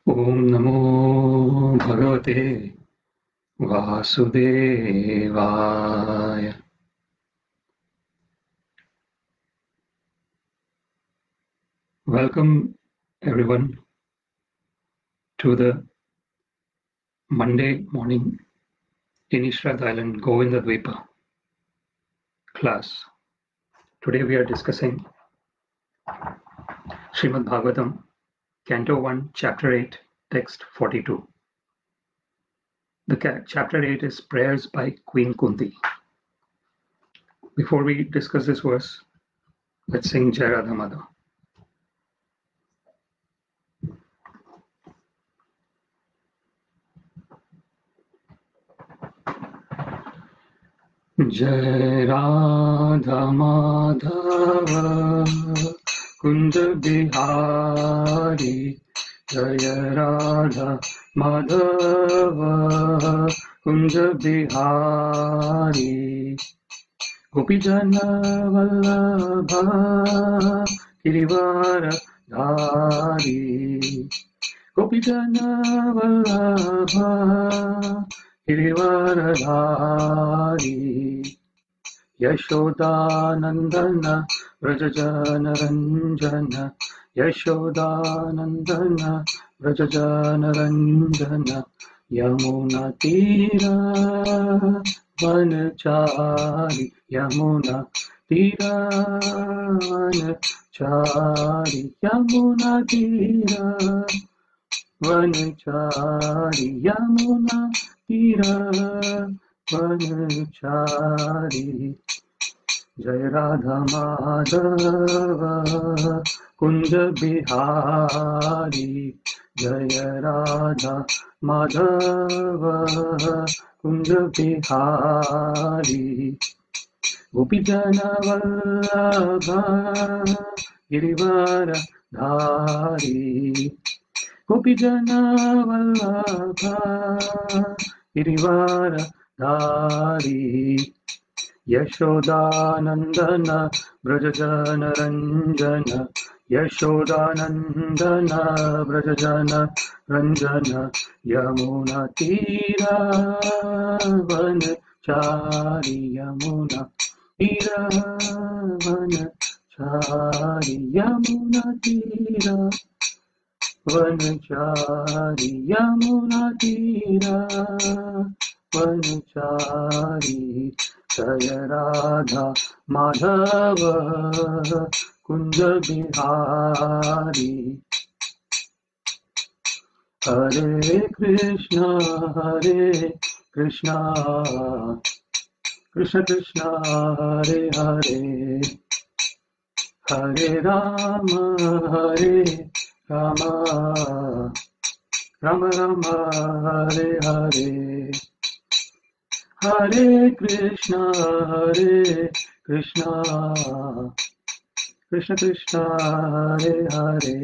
ओम नमो भगवते वासुदेवाय। Welcome everyone to the Monday morning in Ishrat Island Govindadwipa class. Today we are discussing Srimad-Bhagavatam, Canto 1, Chapter 8, Text 42. The Chapter 8 is Prayers by Queen Kunti. Before we discuss this verse, let's sing Jai Radha Madhava. जय राधा माधव कुंज बिहारी, जय राधा माधव कुंज बिहारी, गोपीजन वल्लभ गिरिवर धारी, गोपीजन वल्लभ गिरिवरधारी, यशोदानंदन व्रजजन रंजन, यशोदानंदन व्रजजन रंजन, यमुना तीरा वनचारी, यमुना तीरा वनचारी, यमुना तीरा वनचारी, यमुना तीरा वनचारी, जय राधा माधव कुंज बिहारी, जय राधा माधव कुंज बिहारी, गोपीजन वल्लभ गिरिवर धारी, गोपीजन वल्लभ गिरिवर धारी, यशोदानंदन व्रजजन रंजन, यशोदानंदन व्रजजन रंजन, यमुना तीरा वनचारी, यमुना तीरा वनचारी, यमुना तीरा वनचारी, यमुना तीरा वनचारी, जय राधा माधव कुंज बिहारी, हरे कृष्णा कृष्ण कृष्ण हरे हरे, हरे राम राम राम राम हरे हरे, हरे कृष्णा कृष्ण कृष्ण हरे हरे,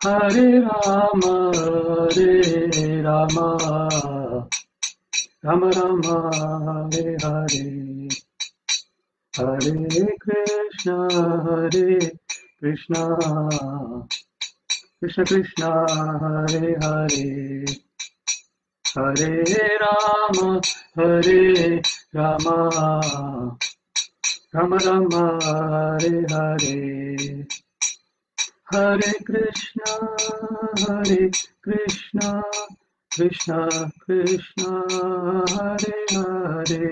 हरे राम राम राम हरे हरे, हरे कृष्णा कृष्ण कृष्ण हरे हरे, हरे राम राम राम हरे हरे, हरे कृष्णा कृष्ण कृष्ण हरे हरे,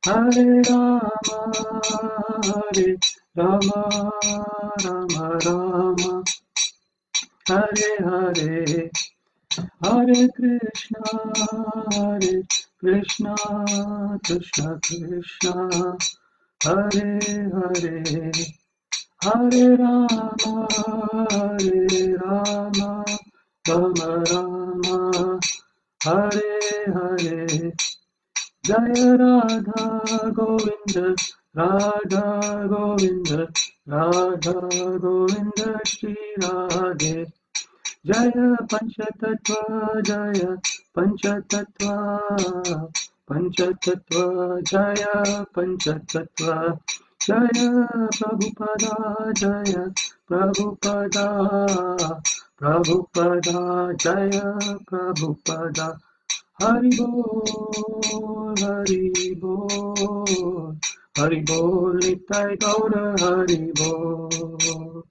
हरे राम राम राम हरे हरे, हरे कृष्णा कृष्ण कृष्ण हरे हरे, हरे राम राम राम हरे हरे, जय राधा गोविंद राधा गोविंद राधा गोविंद श्री राधे, जय पंचतत्व जय पंचतत्व पंचतत्व जय पंचतत्व, जय प्रभुपदा जय Prabhupada Prabhupada Jaya Prabhupada Hari Bol Hari Bol Hari Bol Nitai Gaura Hari Bol.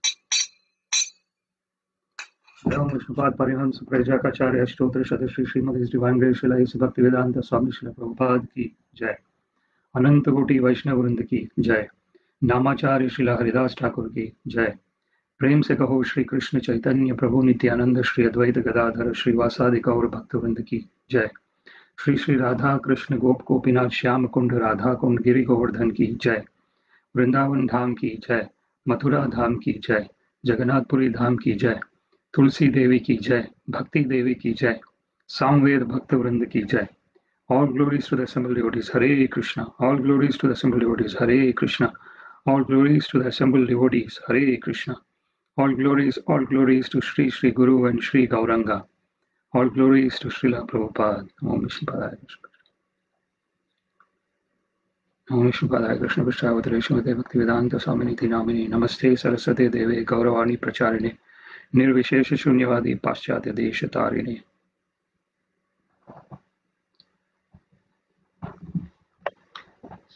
Om Vishnupada Parihams Prajakacharya Stotra Shadashri Srimad His Divine Grace Shila His Bhaktivedanta Swami Shila Prabhupada Ki Jai. अनंत कोटि वैष्णव वृंद की जय। नामाचार्य श्रीला हरिदास ठाकुर की जय। प्रेम से कहो श्री कृष्ण चैतन्य प्रभु नित्यानंद श्री अद्वैत गदाधर श्रीवासादि गौर भक्त वृंद की जय। श्री श्री राधा कृष्ण गोप गोपीनाथ श्याम कुंड राधा कुंड गिरि गोवर्धन की जय। वृंदावन धाम की जय। मथुरा धाम की जय। जगन्नाथपुरी धाम की जय। तुलसी देवी की जय। भक्ति देवी की जय। सामवेद भक्त वृंद की जय। All glories to the assembled devotees, Hare Krishna. All glories to the assembled devotees, Hare Krishna. All glories to the assembled devotees, Hare Krishna. All glories to Sri Sri Guru and Sri Gauranga. All glories to Srila Prabhupada. Om Vishnupadaya Krishna. Om Vishnupadaya Krishna Vishnavatare Srimate Bhaktivedanta Swaminiti Namini Namaste Saraswate Deve Gauravani Pracharine Nirvishesha Shunyavadi Paschatya Deshatarine.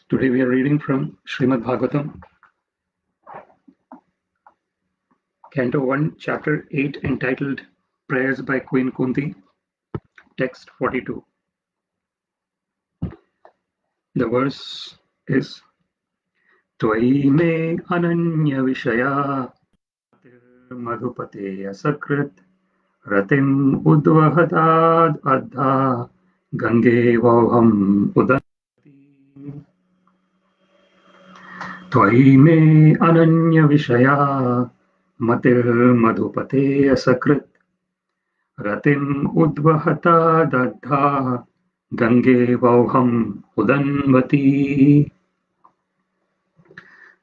Today we are reading from Srimad-Bhagavatam, Canto 1, Chapter 8, entitled Prayers by Queen Kunti, Text 42. The verse is Tvai me ananya vishaya madhupate asakrit ratim udvahatad adha gange vauham udanti. Tvai me ananya vishaya matir madhupate asakrit Ratim udvahata dadha gange vauham udanvati.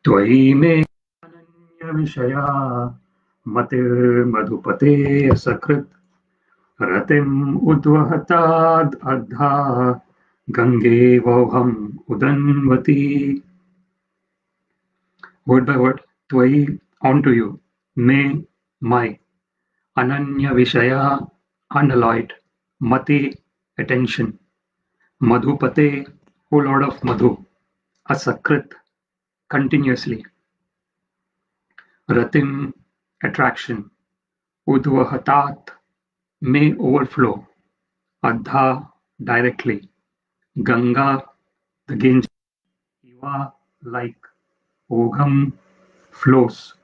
Tvai me ananya vishaya matir madhupate asakrit ratim udvahata dadha gange vauham udanvati. Word by word, Tvai, onto you, me, my. Ananya Vishaya, unalloyed. Mati, attention. Madhupate, O Lord of Madhu. Asakrit, continuously. Ratim, attraction. Udvahatat, may overflow. Adha, directly. Ganga, the Ganges. Iva, like. Ogham, flows.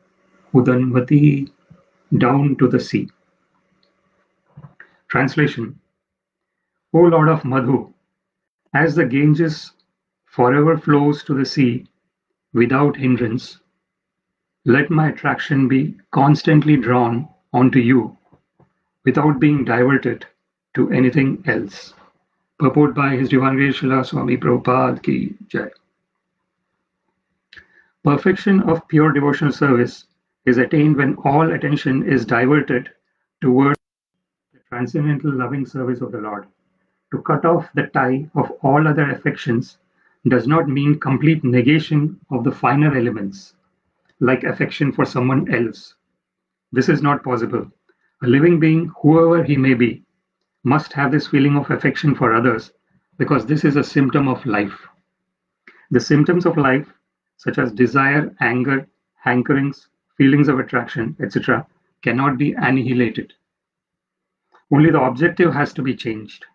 Udanvati, down to the sea. Translation. O Lord of Madhu, as the Ganges forever flows to the sea without hindrance, let my attraction be constantly drawn onto you without being diverted to anything else. Purport by His Divine Grace Srila Swami Prabhupada Ki Jai. Perfection of pure devotional service is attained when all attention is diverted towards the transcendental loving service of the Lord. To cut off the tie of all other affections does not mean complete negation of the finer elements, like affection for someone else. This is not possible. A living being, whoever he may be, must have this feeling of affection for others because this is a symptom of life. The symptoms of life, such as desire, anger, hankerings, feelings of attraction, etc., cannot be annihilated. Only the objective has to be changed.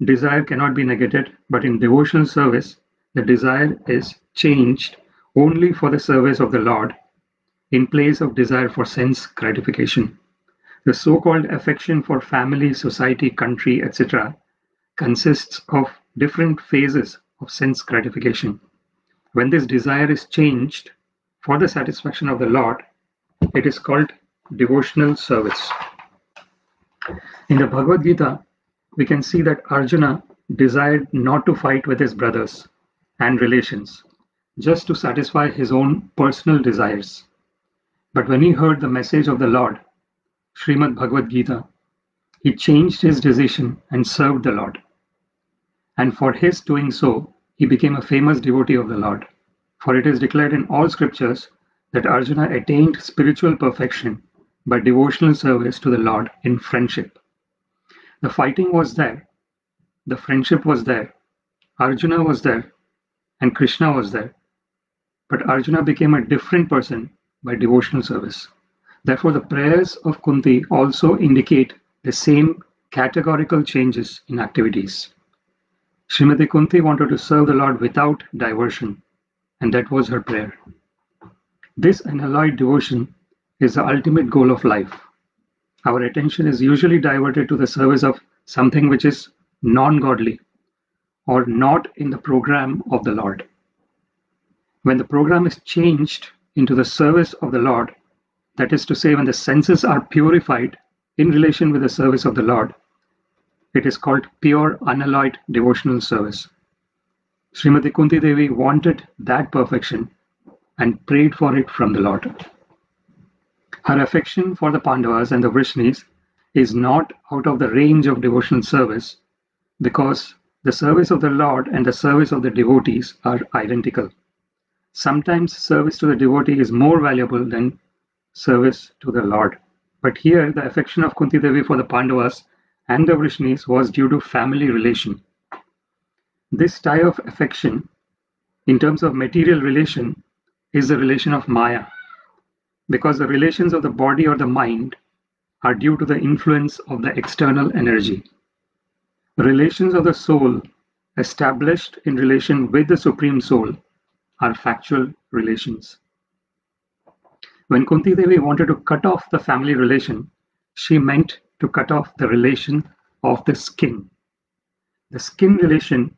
Desire cannot be negated, but in devotional service, the desire is changed only for the service of the Lord in place of desire for sense gratification. The so-called affection for family, society, country, etc. consists of different phases of sense gratification. When this desire is changed for the satisfaction of the Lord, it is called devotional service. In the Bhagavad Gita, we can see that Arjuna desired not to fight with his brothers and relations, just to satisfy his own personal desires. But when he heard the message of the Lord, Srimad-Bhagavad Gita, he changed his decision and served the Lord. And for his doing so, he became a famous devotee of the Lord. For it is declared in all scriptures that Arjuna attained spiritual perfection but devotional service to the Lord in friendship. The fighting was there, the friendship was there, Arjuna was there, and Krishna was there. But Arjuna became a different person by devotional service. Therefore, the prayers of Kunti also indicate the same categorical changes in activities. Srimati Kunti wanted to serve the Lord without diversion, and that was her prayer. This unalloyed devotion is the ultimate goal of life. Our attention is usually diverted to the service of something which is non-godly or not in the program of the Lord. When the program is changed into the service of the Lord, that is to say, when the senses are purified in relation with the service of the Lord, it is called pure unalloyed devotional service. Srimati Kunti Devi wanted that perfection and prayed for it from the Lord. Her affection for the Pandavas and the Vrishnis is not out of the range of devotional service because the service of the Lord and the service of the devotees are identical. Sometimes service to the devotee is more valuable than service to the Lord. But here the affection of Kunti Devi for the Pandavas and the Vrishnis was due to family relation. This tie of affection in terms of material relation is the relation of Maya, because the relations of the body or the mind are due to the influence of the external energy. The relations of the soul established in relation with the Supreme Soul are factual relations. When Kunti Devi wanted to cut off the family relation, she meant to cut off the relation of the skin. The skin relation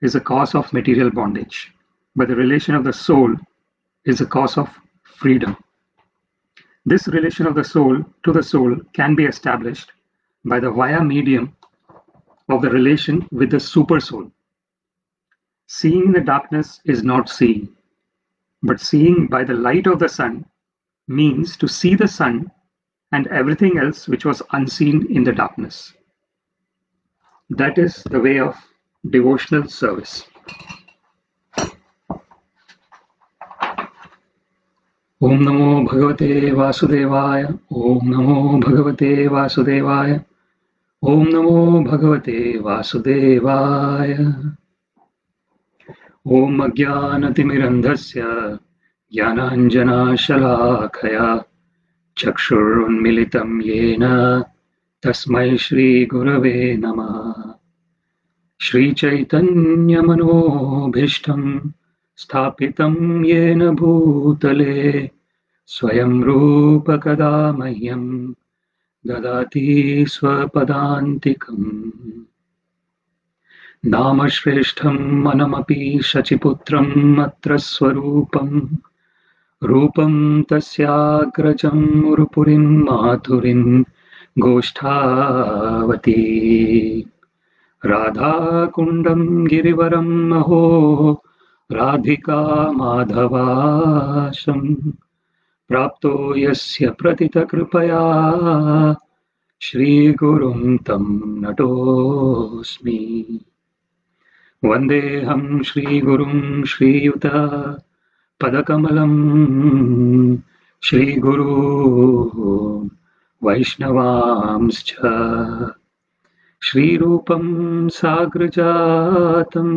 is a cause of material bondage, but the relation of the soul is a cause of freedom. This relation of the soul to the soul can be established by the via medium of the relation with the super soul. Seeing in the darkness is not seeing, but seeing by the light of the sun means to see the sun and everything else which was unseen in the darkness. That is the way of devotional service. Om Namo Bhagavate Vasudevaya. Om Namo Bhagavate Vasudevaya. Om Namo Bhagavate Vasudevaya. Om Ajnanatimirandhasya Jnananjana Shalakaya Chakshurunmilitam Yena Tasmai Shri Gurave Namah. Shri Chaitanya Manobhishtam Sthapitam Yena Bhutale Swayam Rupa Kada Mahyam Dadati Swapadantikam. Namashreshtham Manamapi Shachiputram Atra Swarupam Rupam Tasyagrajam Urupurim Mathurim Goshthavati Radha Kundam Girivaram Maho Radhika Madhavasham Prapto Yasya Pratita Kripaya Shri Gurum Tam Natosmi Vandeham Shri Gurum Shri Yuta Padakamalam Shri Guru Vaishnavamscha Shri Rupam Sagrajatam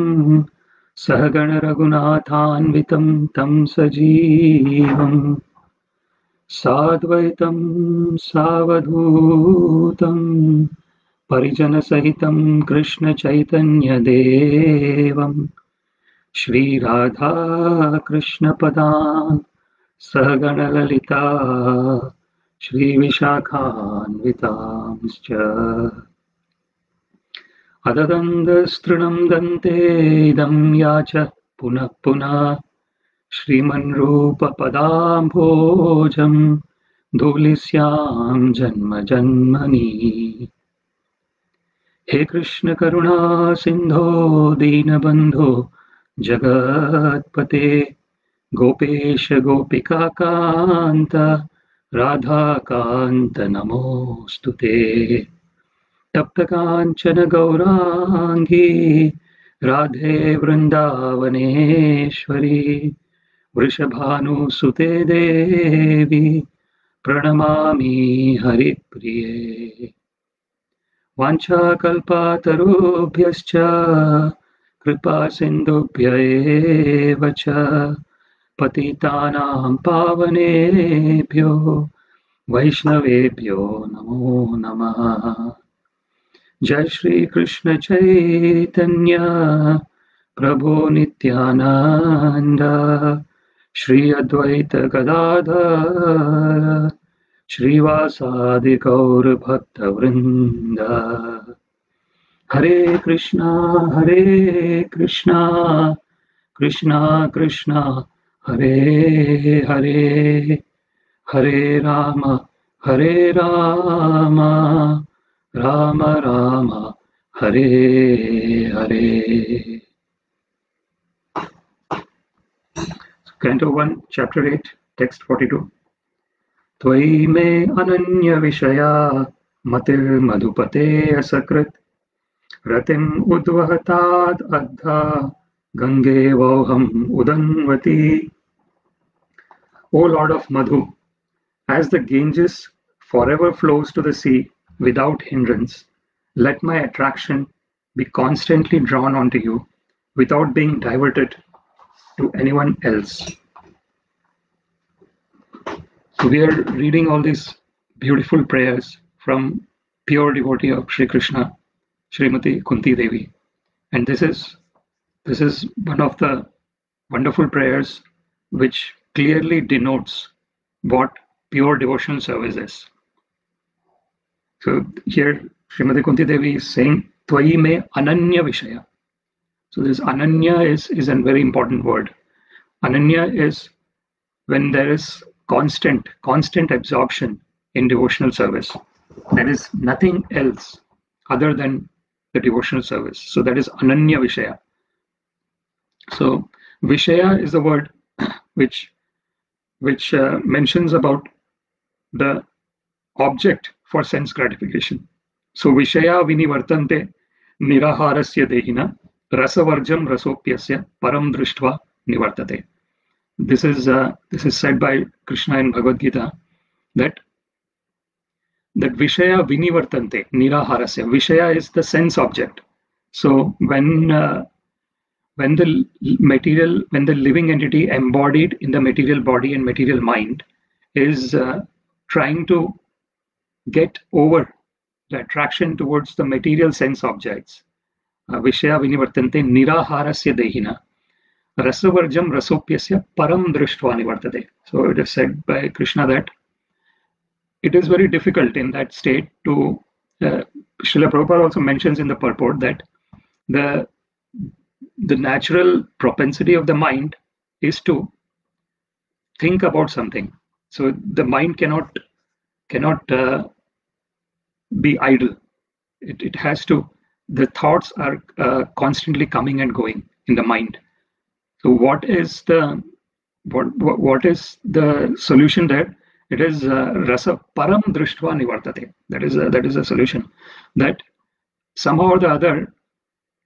Sahagana Raghunathanvitam Tam Sajivam Sadvaitam Savadhutam Parijana Sahitam Krishna Chaitanya Devam Shri Radha Krishna Padan Sahagana Lalita Shri Vishakhanvitamscha Adadandastrinam Dante Idam Yacha Punah Punah Shriman Rupa Padambhojam Dhulisyam Janma Janmani. He Krishna Karuna Sindho Dinabandho Jagatpate Gopesha Gopika Kanta Radha Kanta Namostute Tapta Kanchana Gaurangi Radhe Vrindavaneshwari Vrishabhanu Sute Devi Pranamami Haripriye. Vanchakalpatarubhyascha Kripa Sindhubhya eva cha Patitanam Pavanebhyo Vaishnavebhyo Namo Namaha. Jai Shri Krishna Chaitanya Prabhu Nityananda Shri Advaita Gadadhara Shrivasadi Gaur Bhakta Vrinda. Hare Krishna Krishna Krishna Hare Hare Hare Rama Rama Rama Hare Hare. Canto 1, Chapter 8, Text 42. Tvai me ananya vishaya matir madhupate asakrit ratim udvahatad adha gange voham udanvati. O Lord of Madhu, as the Ganges forever flows to the sea without hindrance, let my attraction be constantly drawn onto you without being diverted to anyone else. So we are reading all these beautiful prayers from pure devotee of Sri Krishna, Srimati Kunti Devi. And this is one of the wonderful prayers which clearly denotes what pure devotional service is. So here Srimati Kunti Devi is saying, Tvai me ananya vishaya. So this ananya is a very important word. Ananya is when there is constant absorption in devotional service. There is nothing else other than the devotional service. So that is ananya vishaya. So vishaya is the word which mentions about the object for sense gratification. So vishaya vinivartante niraharasya dehina rasavarjam rasopyasya param drishtva nivartate. This is said by Krishna in Bhagavad Gita that vishaya vinivartante niraharasya. Vishaya is the sense object. So when the living entity embodied in the material body and material mind is trying to get over the attraction towards the material sense objects, vishaya vinivartante niraharasya dehina rasavarjam rasopyasya param drishtva nivartate. So it is said by Krishna that it is very difficult in that state to Srila Prabhupada also mentions in the purport that the natural propensity of the mind is to think about something. So the mind cannot be idle. It has to. The thoughts are constantly coming and going in the mind. So what is the solution there? It is rasa param drishtva nivartate. That is a solution. That somehow or the other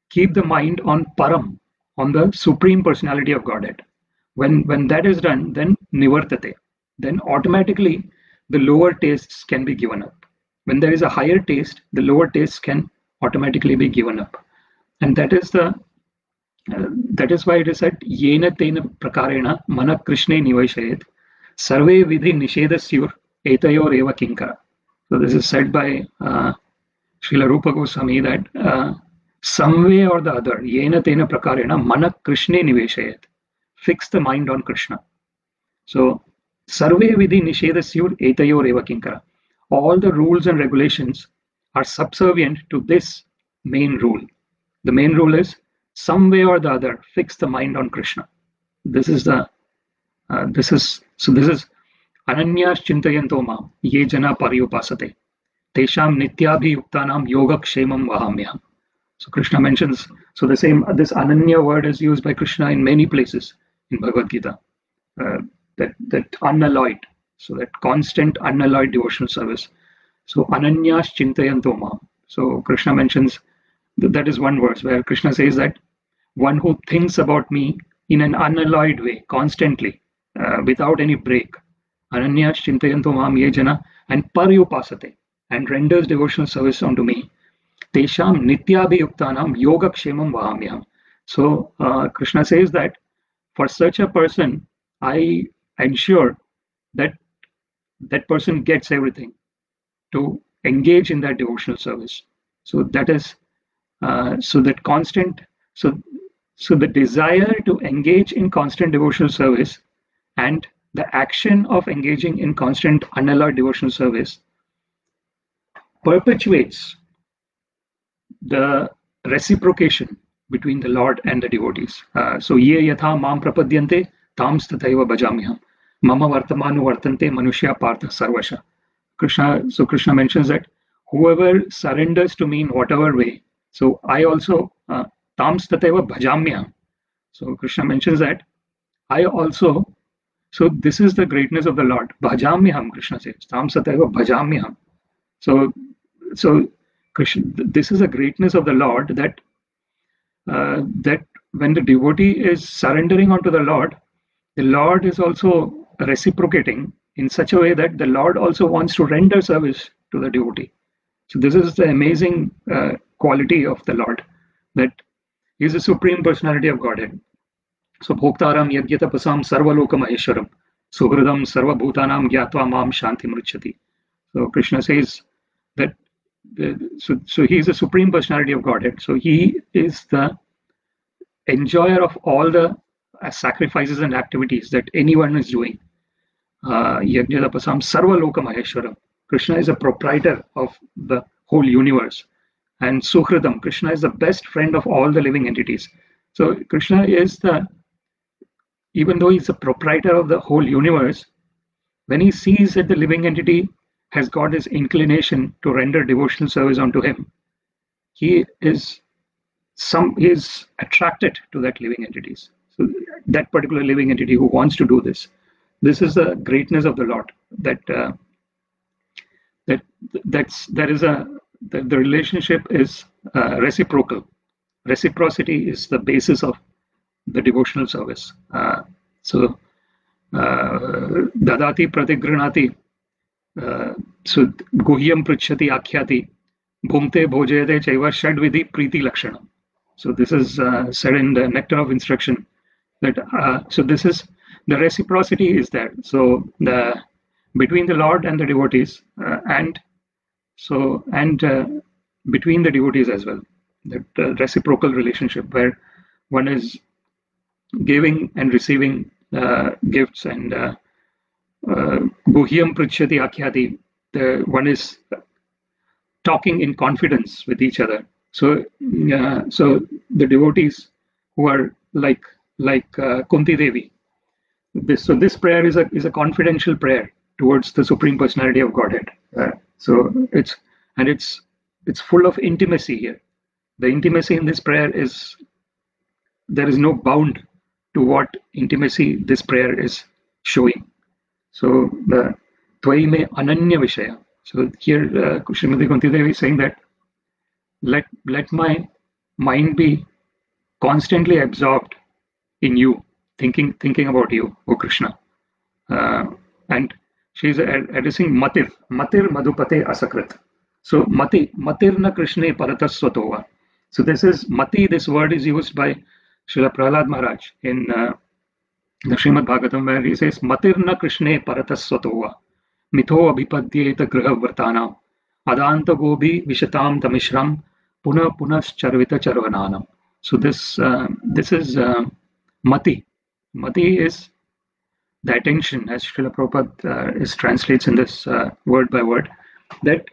keep the mind on param, on the supreme personality of Godhead. When that is done, then nivartate. Then automatically the lower tastes can be given up. When there is a higher taste, the lower tastes can automatically be given up, and that is why it is said yena tena prakarena mana krishne nivaishayet sarve vidhi nishedhasyur etayor eva kinkara. So this is said by Srila Rupa Goswami that some way or the other yena tena prakarena mana krishne niveshayet, fix the mind on Krishna. So sarve vidhi nishedhasyur etayor eva kinkara. All the rules and regulations are subservient to this main rule. The main rule is some way or the other fix the mind on Krishna. This is ananyas chintayanto mam ye jana pariyupasate tesham nityabhiyuktanam yogakshemam vahamyam. So Krishna mentions, so this ananya word is used by Krishna in many places in Bhagavad Gita, that unalloyed, so that constant unalloyed devotional service. So ananyas chintayanto mam. So Krishna mentions that is one verse where Krishna says that one who thinks about me in an unalloyed way, constantly, without any break, Ananya Chintayanto Mam Ye Jana, and Paryupasate, and renders devotional service unto me. Tesham Nityabhiyuktanam Yogakshemam Vahamyam. So Krishna says that for such a person, I ensure that that person gets everything to engage in that devotional service. So that is so that constant so so the desire to engage in constant devotional service and the action of engaging in constant unalloyed devotional service perpetuates the reciprocation between the Lord and the devotees. So ye yatha mam prapadyante tams tathaiva bhajamyaham mama vartamanu vartante manushya partha sarvasha. Krishna mentions that whoever surrenders to me in whatever way, so I also tams tathaiva bhajamyaham. So Krishna mentions that I also, so this is the greatness of the Lord. Bhajamyaham, Krishna says. Tam sataiva bhajamyaham. So Krishna, this is the greatness of the Lord that when the devotee is surrendering unto the Lord is also reciprocating in such a way that the Lord also wants to render service to the devotee. So this is the amazing quality of the Lord, that He is the Supreme Personality of Godhead. So Bhoktaram Yagyatapasam Sarvaloka Maheshwaram Suhridam Sarvabhutanam Gyatva Mam Shanti Mruchati. So Krishna says that so he is the Supreme Personality of Godhead. So he is the enjoyer of all the sacrifices and activities that anyone is doing. Yagyatapasam Sarvaloka Maheshwaram. Krishna is a proprietor of the whole universe. And Suhridam, Krishna is the best friend of all the living entities. So Krishna is even though he's the proprietor of the whole universe, when he sees that the living entity has got his inclination to render devotional service unto him, he is attracted to that living entities. So that particular living entity who wants to do this. This is the greatness of the Lord. The relationship is reciprocal. Reciprocity is the basis of the devotional service. So dadati pratigranati, so guhyam pruchati akhyati bhumte bhojayate chaiva shadvidhi priti lakshana. So this is said in the nectar of instruction that so this is the reciprocity is there. So between the Lord and the devotees and between the devotees as well, that reciprocal relationship where one is giving and receiving gifts and guhyam pruchati akhyati, one is talking in confidence with each other. So the devotees who are like Kunti Devi, this prayer is a confidential prayer towards the Supreme Personality of Godhead. So it's full of intimacy here. The intimacy in this prayer is, there is no bound to what intimacy this prayer is showing. So the Tvai me ananya vishaya. So here Srimati Kunti Devi is saying that let my mind be constantly absorbed in you, thinking about you, O Krishna. And she's addressing Matir Madhupate Asakrit. So Matir na Krishne Paratasvatova. So this is Mati, this word is used by Srila Prahlad Maharaj in the Srimad-Bhagavatam, where he says, Matirna Krishne Paratasvatova Mitho Abhipadyeta Griha Vartana Adanta Gobi Vishatam Tamishram Puna Punascharvita Charvananam. So this is Mati. Mati is the attention, as Srila Prabhupada translates in this word by word, that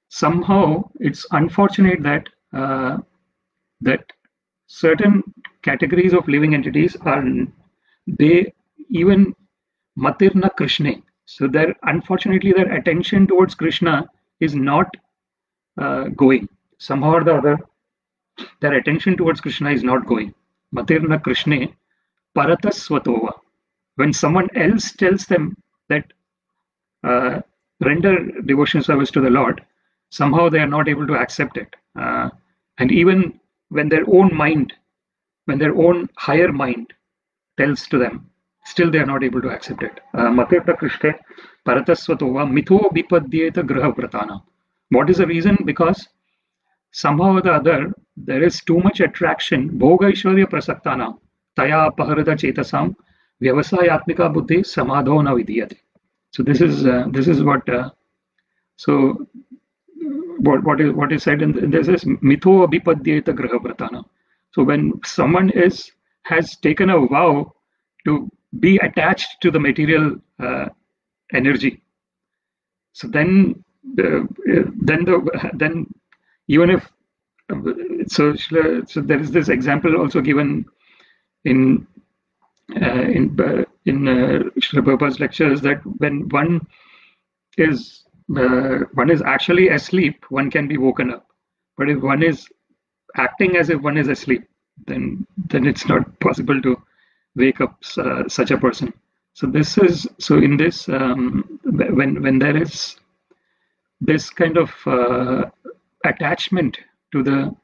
somehow it's unfortunate that certain categories of living entities they even Matirna Krishna. So unfortunately their attention towards Krishna is not going. Somehow or the other, their attention towards Krishna is not going. Matirna Krishna Paratasvatova. When someone else tells them that render devotional service to the Lord, somehow they are not able to accept it. And even when their own higher mind tells to them, still they are not able to accept it. Mate prakrishte paratasvato va mitho vipadyeta graha vratana. What is the reason? Because somehow or the other there is too much attraction. Bhoga Ishwarya prasaktana taya paharata chetasam vyavasayatmika buddhi samadho na vidiyate. So this is what so what is said in this is mitho abhipadyeta graha vratana. So when someone has taken a vow to be attached to the material energy, so then even if so there is this example also given in Srila Prabhupada's lectures, that when one is actually asleep, one can be woken up, but if one is acting as if one is asleep, then it's not possible to wake up such a person. So this is in this when there is this kind of attachment to the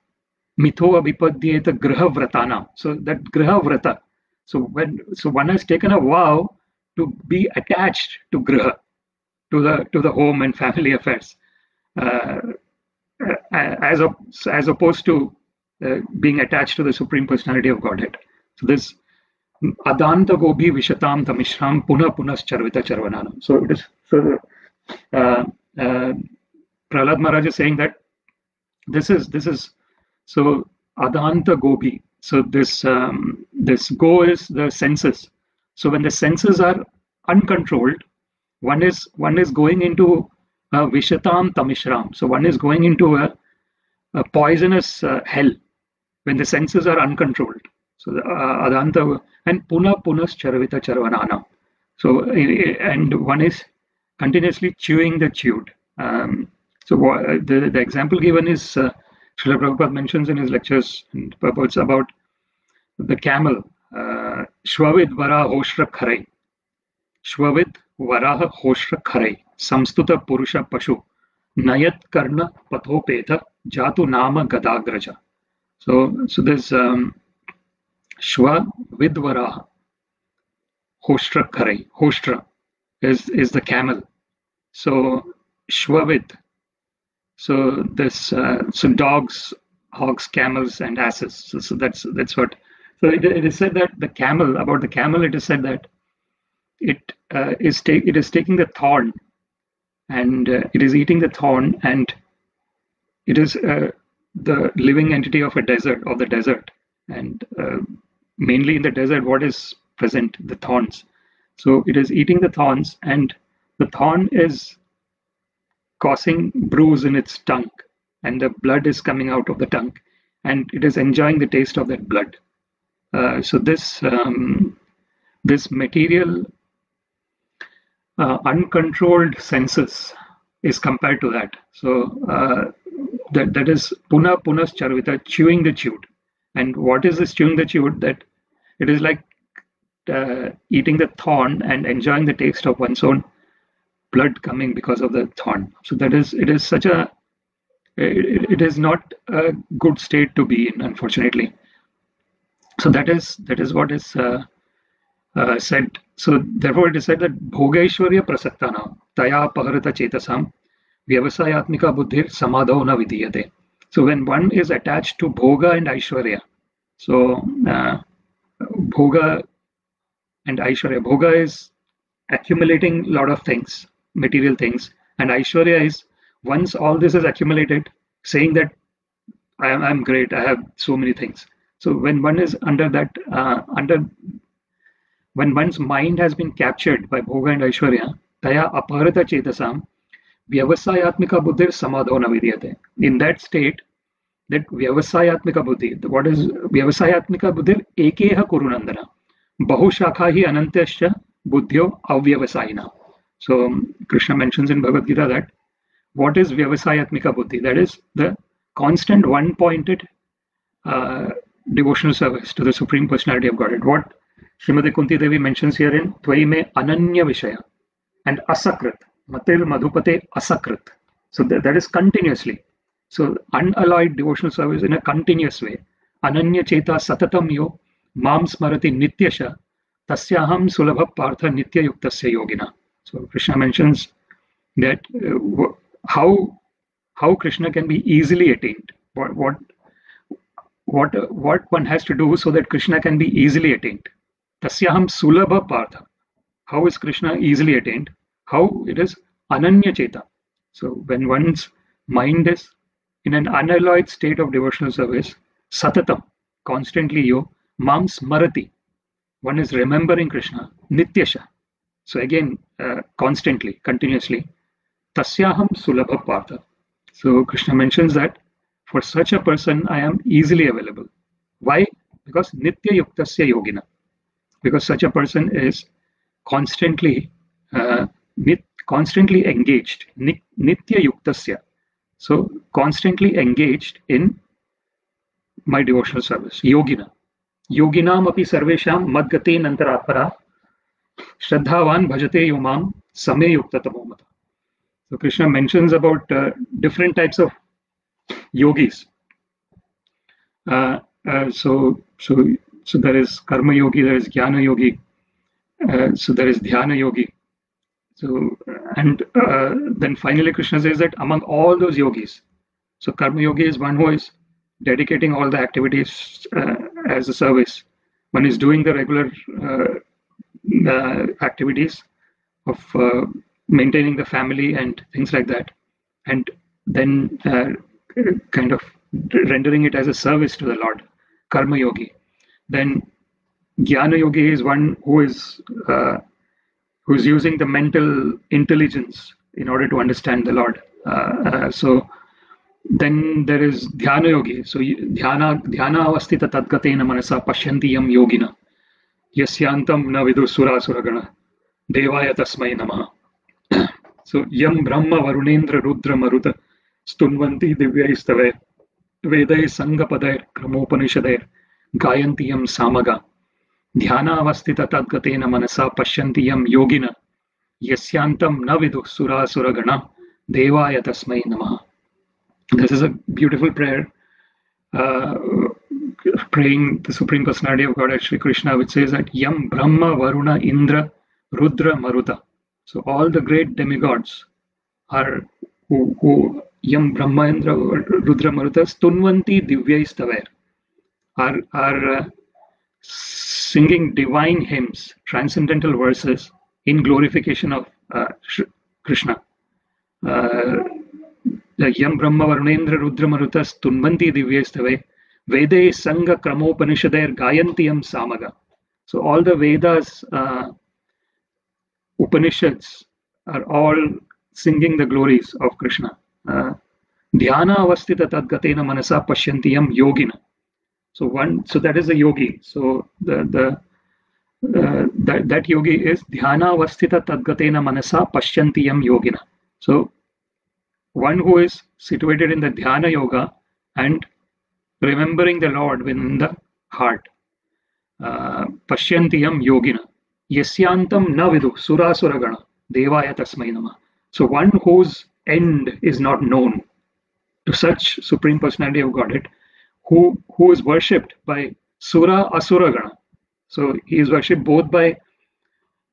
mitho abhipadyeta graha vratana. So that graha vrata. So one has taken a vow to be attached to graha, to the home and family affairs, as opposed to being attached to the Supreme Personality of Godhead. So this adanta gobi vishatam tamishram puna punascharvita charvananam. So it is Prahlad Maharaj is saying that this is so adanta gobi. So this go is the senses. So when the senses are uncontrolled, one is going into vishatam tamishram. So one is going into a poisonous hell when the senses are uncontrolled. So adanta and puna charvita charvanana. So and one is continuously chewing the chewed. So the example given is Srila Prabhupada mentions in his lectures and purports about the camel. Shvavid varaha hoshra kharai. Shvavid varaha hoshra kharai. Samstuta purusha pashu. Nayat karna pathopeta jatu nama gadagraja. So there's Shva with varaha. Hoshra kharai. Hoshtra is the camel. So Shvavid. So this so dogs, hogs, camels, and asses. So that's what. So it is said that the camel, about the camel, it is said that it is taking the thorn, and it is eating the thorn, and it is the living entity of the desert, and mainly in the desert, what is present? The thorns. So it is eating the thorns, and the thorn is causing bruise in its tongue, and the blood is coming out of the tongue, and it is enjoying the taste of that blood. So this material uncontrolled senses is compared to that. So that is punas charvita, chewing the chewed. And what is this chewing the chewed? That it is like eating the thorn and enjoying the taste of one's own blood coming because of the thorn. So it is not a good state to be in, unfortunately. So that is what is said. So therefore it is said that bhogaishwarya prasaktana taya paharata chetasam vyavasayatmika buddhir samadho na vidiyate. So when one is attached to bhoga and aishwarya, so bhoga and aishwarya, bhoga is accumulating a lot of things, material things, and aishwarya is, once all this is accumulated, saying that I'm great, I have so many things. So when one is under that, when one's mind has been captured by bhoga and aishwarya, taya aparata chetasam vyavasayatmika buddhir samadhona vidyate. In that state, that vyavasayatmika buddhi, what is vyavasayatmika buddhir? Ekeha kurunandana bahushakha hi anantyascha buddhyo avyavasayina. So Krishna mentions in Bhagavad Gita that what is vyavasayatmika buddhi? That is the constant one-pointed devotional service to the Supreme Personality of Godhead. What Srimati Kunti Devi mentions here in Tvai me ananya vishaya and asakrit, matil madhupate asakrit. So that is continuously. So unalloyed devotional service in a continuous way. Ananya cheta satatam yo mam smarati nityasha Tasyaham sulabha partha nitya yuktasya yogina. So Krishna mentions that how Krishna can be easily attained. What one has to do so that Krishna can be easily attained. Tasyaham sulabha partha. How is Krishna easily attained? How it is ananya cheta. So when one's mind is in an unalloyed state of devotional service, satatam, constantly yo, mam smarati, one is remembering Krishna, nityasha. So again, constantly, continuously, tasyaham sulabha partha. So Krishna mentions that for such a person, I am easily available. Why? Because nitya yuktasya yogina. Because such a person is constantly uh, constantly engaged, nitya yuktasya. So constantly engaged in my devotional service, yogina. Yoginam api sarvesham madgate nantaratpara shraddhavan bhajate yomam same yuktatamu mata. So Krishna mentions about different types of yogis. Uh, so there is karma yogi, there is jnana yogi, so there is dhyana yogi. So and then finally Krishna says that among all those yogis, so karma yogi is one who is dedicating all the activities as a service. One is doing the regular activities of maintaining the family and things like that, and then kind of rendering it as a service to the Lord, karma yogi. Then jnana yogi is one who's using the mental intelligence in order to understand the Lord. So then there is dhyana yogi. So dhyana avastita tadgatena manasa pashyanti yam yogina yasyantam na vidu sura suragana devaya tasmai namaha. So yam brahma varunendra rudra maruta stunvanti divyaistave vedai sangapadair kramopanishadair gayanti yam samaga ध्यानावस्थित तद्गतेन मनसा पश्यन्ति यं योगिन यस्यांतं न विदुः सुरासुरगणा देवाय तस्मै नमः. This is a beautiful prayer praying the Supreme Personality of Godhead Sri Krishna, which says that Yam Brahma Varuna Indra Rudra Maruta. So all the great demigods are who Yam Brahma Indra Rudra Maruta Stunvanti Divyaistaver are singing divine hymns, transcendental verses in glorification of Krishna. Yam Brahma Varunendra Rudra Marutas Tunvanti Divyastave Vede Sangha Kramopanishadair Gayantiyam Samaga. So all the Vedas, Upanishads are all singing the glories of Krishna. Dhyana avastita tadgatena manasa pashyantiyam yogina. So that is a yogi. So that yogi is dhyana avastita tadgatena manasa pashyantiyam yogina. So one who is situated in the dhyana yoga and remembering the Lord within the heart. Pashyantiyam yogina. Yasyantam na vidu surasuragana devaya tasmai nama. So one whose end is not known, to such Supreme Personality of Godhead, who is worshipped by Sura Asura Gana. So he is worshipped both by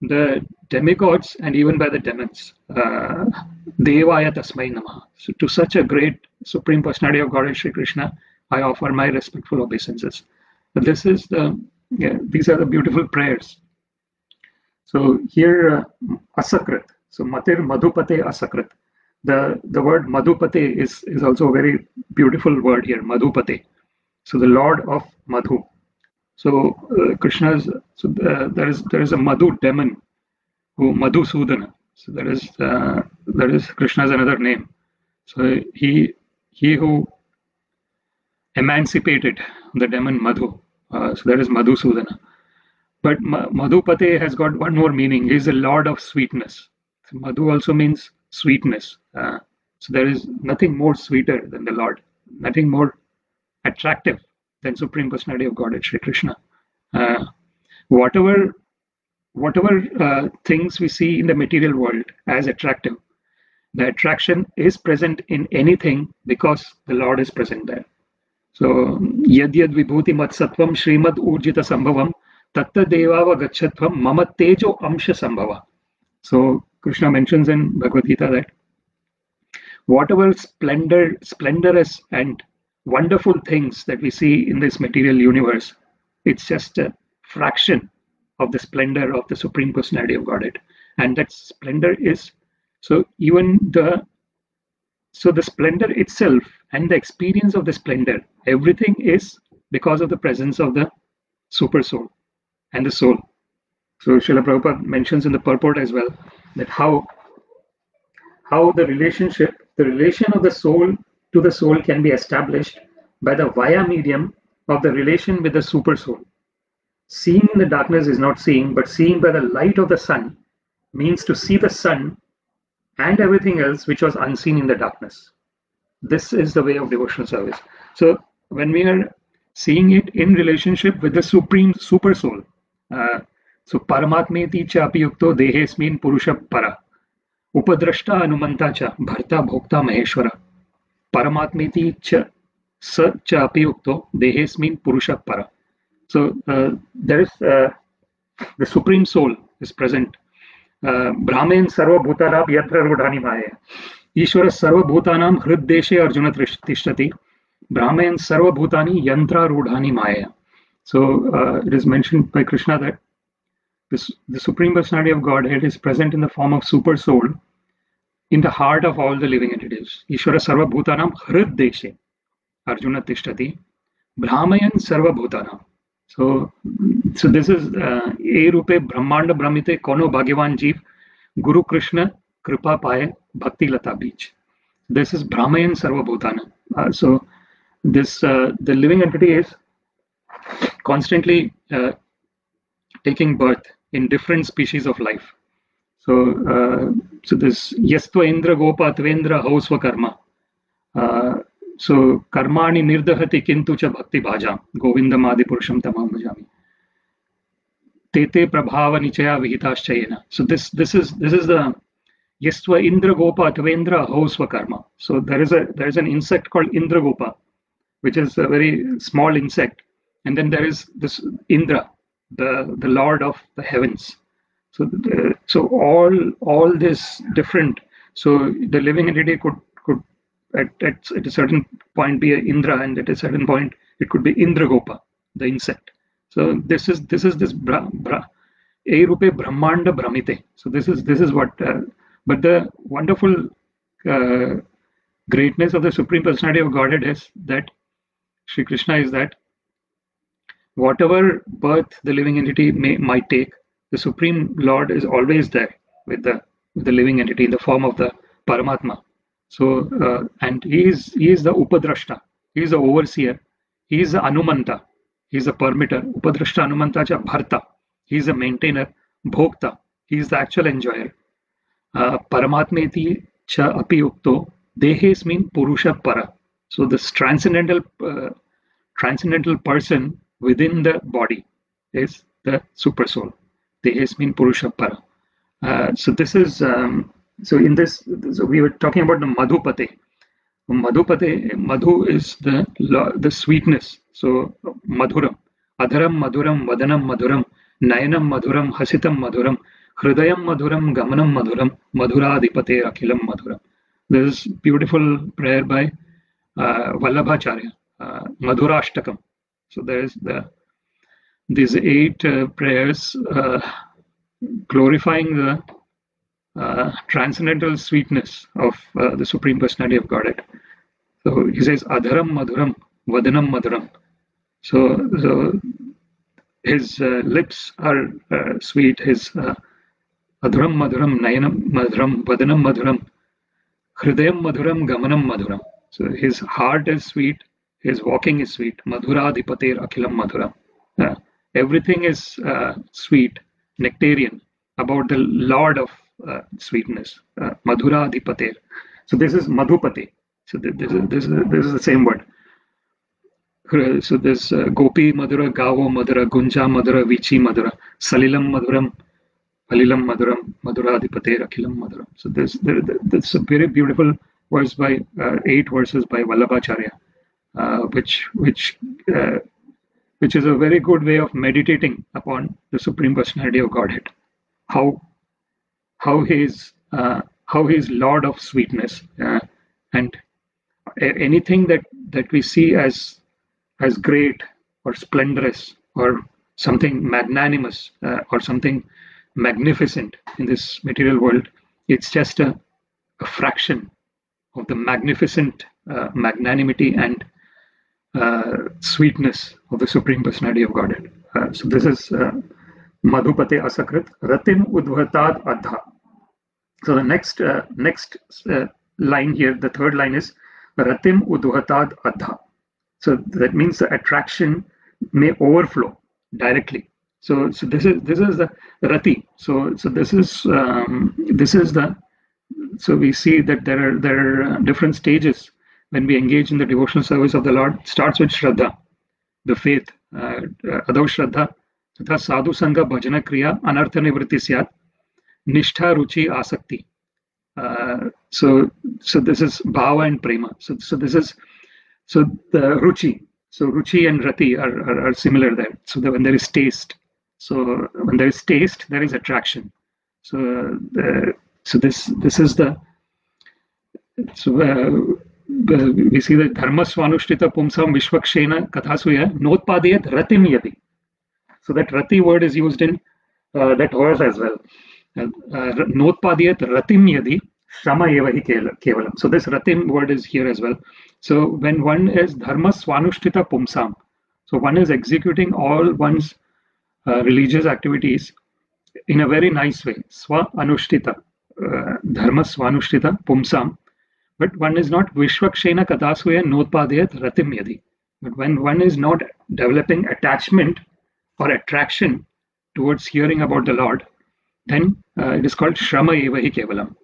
the demigods and even by the demons. Devaya Tasmai Namaha. So to such a great Supreme Personality of Godhead Sri Krishna, I offer my respectful obeisances. But these are the beautiful prayers. So here Asakrit. So Matir Madhupate Asakrit. The word Madhupate is also a very beautiful word here, Madhupate. So the Lord of Madhu. So Krishna's, so there is a Madhu demon, who Madhusudana. So that is Krishna's another name. So he who emancipated the demon Madhu. So that is Madhusudana. But Madhupate has got one more meaning. He is the Lord of sweetness. So Madhu also means sweetness. So there is nothing more sweeter than the Lord, nothing more attractive than Supreme Personality of Godhead Sri Krishna. Whatever things we see in the material world as attractive, the attraction is present in anything because the Lord is present there. So yad yad vibhuti mat sattvam srimad urjita sambhavam Tatta devava gachatvam mama tejo amsha sambhava. So Krishna mentions in Bhagavad Gita that whatever splendorous and wonderful things that we see in this material universe, it's just a fraction of the splendor of the Supreme Personality of Godhead. And that splendor is, so even the splendor itself and the experience of the splendor, everything is because of the presence of the super soul and the soul. So Srila Prabhupada mentions in the purport as well that how the relation of the soul to the soul can be established by the via medium of the relation with the super soul. Seeing in the darkness is not seeing, but seeing by the light of the sun means to see the sun and everything else which was unseen in the darkness. This is the way of devotional service. So when we are seeing it in relationship with the supreme super soul, so Paramatmeti cha apiyukto dehesmin purusha para. Upadrashta anumanta cha bharta bhokta maheshwara. Paramatmeti cha sa cha apiyukto dehesmin purusha para. So there is the Supreme Soul is present. Brahmen sarva bhutanam yatra rudhani maya. Ishvara sarva bhutanam hriddeshe arjuna tishtati. Brahmen sarva bhutani yantra rudhani maya. So it is mentioned by Krishna that the Supreme Personality of Godhead is present in the form of Super Soul in the heart of all the living entities. Ishvara sarva bhutanam hriddeshe arjuna tishtati. Brahmayan sarva bhutanam. So this is E Rupe Brahmanda Brahmite Kono Bhagavan Jeev Guru Krishna Kripa Paye Bhakti Lata Beach. This is Brahmayan Sarva Bhutana. So this the living entity is constantly taking birth in different species of life. So this Yastva Indra Gopa Tvendra Hausva Karma. So karmani nirdahati kintu cha bhakti bhajam Govindam adi purusham tamam bhajami. Tete prabhava nichaya vihitaschayena. So this is the Yastva Indra Gopa Tvendra Hausva Karma. So there is an insect called Indra Gopa, which is a very small insect, and then there is this Indra, the Lord of the heavens. So all this different. So the living entity could at a certain point be an Indra, and at a certain point it could be Indragopa, the insect. So this is E Rupe Brahmanda Brahmite. So this is what. But the wonderful greatness of the Supreme Personality of Godhead is that Sri Krishna is that whatever birth the living entity might take, the Supreme Lord is always there with the living entity in the form of the Paramatma. So and he is the Upadrashta, he is the overseer, he is the Anumanta, he is the permitter. Upadrashta Anumanta cha Bharta, he is the maintainer. Bhokta, he is the actual enjoyer. Paramatmeti cha apiyukto dehes mean Purusha para. So this transcendental person within the body is the super soul. Dehes mean Purusha para. So this is so in this. So we were talking about the Madhupate. Madhu is the sweetness. So Madhuram, Adharam Madhuram, Vadanam Madhuram, Nayanam Madhuram, Hasitam Madhuram, Hridayam Madhuram, Gamanam Madhuram, Madhuradipate Akhilam Madhuram. This is beautiful prayer by Vallabhacharya, Madhurashtakam. So there is these 8 prayers glorifying the transcendental sweetness of the Supreme Personality of Godhead. So he says Adharam Madhuram, Vadanam Madhuram. So his lips are sweet. His Adharam Madhuram, Nayanam Madhuram, Vadanam Madhuram, Hridayam Madhuram, Gamanam Madhuram. So his heart is sweet. His walking is sweet. Madhuradhipater Akhilam Madhuram. Everything is sweet, nectarian about the Lord of sweetness. Madhuradhipater. So this is Madhupate. So this is the same word. So this Gopi Madhura, Gavo Madhura, Gunja Madhura, Vichi Madhura, Salilam Madhuram, Alilam Madhuram, Madhuradhipater Akhilam Madhuram. So that's a very beautiful verse by 8 verses by Vallabhacharya, which which is a very good way of meditating upon the Supreme Personality of Godhead. How he is Lord of sweetness, and anything that we see as great or splendorous or something magnanimous or something magnificent in this material world, it's just a fraction of the magnificent magnanimity and sweetness of the Supreme Personality of Godhead. So this is Madhupate Asakrit Ratim Udvatad Adha. So the next line here, the third line is Ratim Udvatad Adha. So that means the attraction may overflow directly. So this is the Rati. So this is the. So we see that there are different stages when we engage in the devotional service of the Lord. It starts with Shraddha, the faith. Adau Shraddha, Tatha Sadhu Sangha Bhajana Kriya Anartha Nivritti Syat, Nishtha Ruchi Asakti. So this is Bhava and Prema. So the Ruchi. So Ruchi and Rati are similar there. So when there is taste. So when there is taste, there is attraction. So this is the. So we see that Dharma Swanushtita Pumsam Vishwakshena Kathasuya Notpadiyat Ratim Yadi. So that Rati word is used in that verse as well. Notpadiyat Ratim Yadi Shrama Evahi Kevalam. So this Ratim word is here as well. So when one is Dharma Swanushtita Pumsam, so one is executing all one's religious activities in a very nice way. Swa Anushtita, Dharma Swanushtita Pumsam. But one is not Vishwakshena Kadasuya Notpadiyat Ratim Yadi. But when one is not developing attachment or attraction towards hearing about the Lord, then it is called Shrama Evahi Kevalam.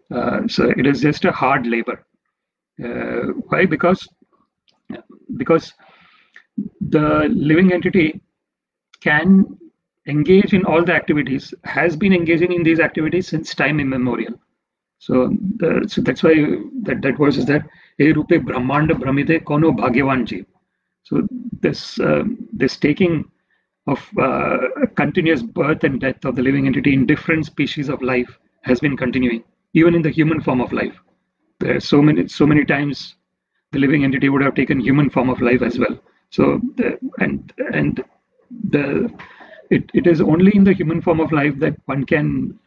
So it is just a hard labor. Why? Because the living entity can engage in all the activities, has been engaging in these activities since time immemorial. So that's why that verse is that E Rupe Brahmanda Brahmite Kono Bhagyavan Jeev. So this taking of continuous birth and death of the living entity in different species of life has been continuing, even in the human form of life. There are so many times the living entity would have taken human form of life as well. So it is only in the human form of life that one can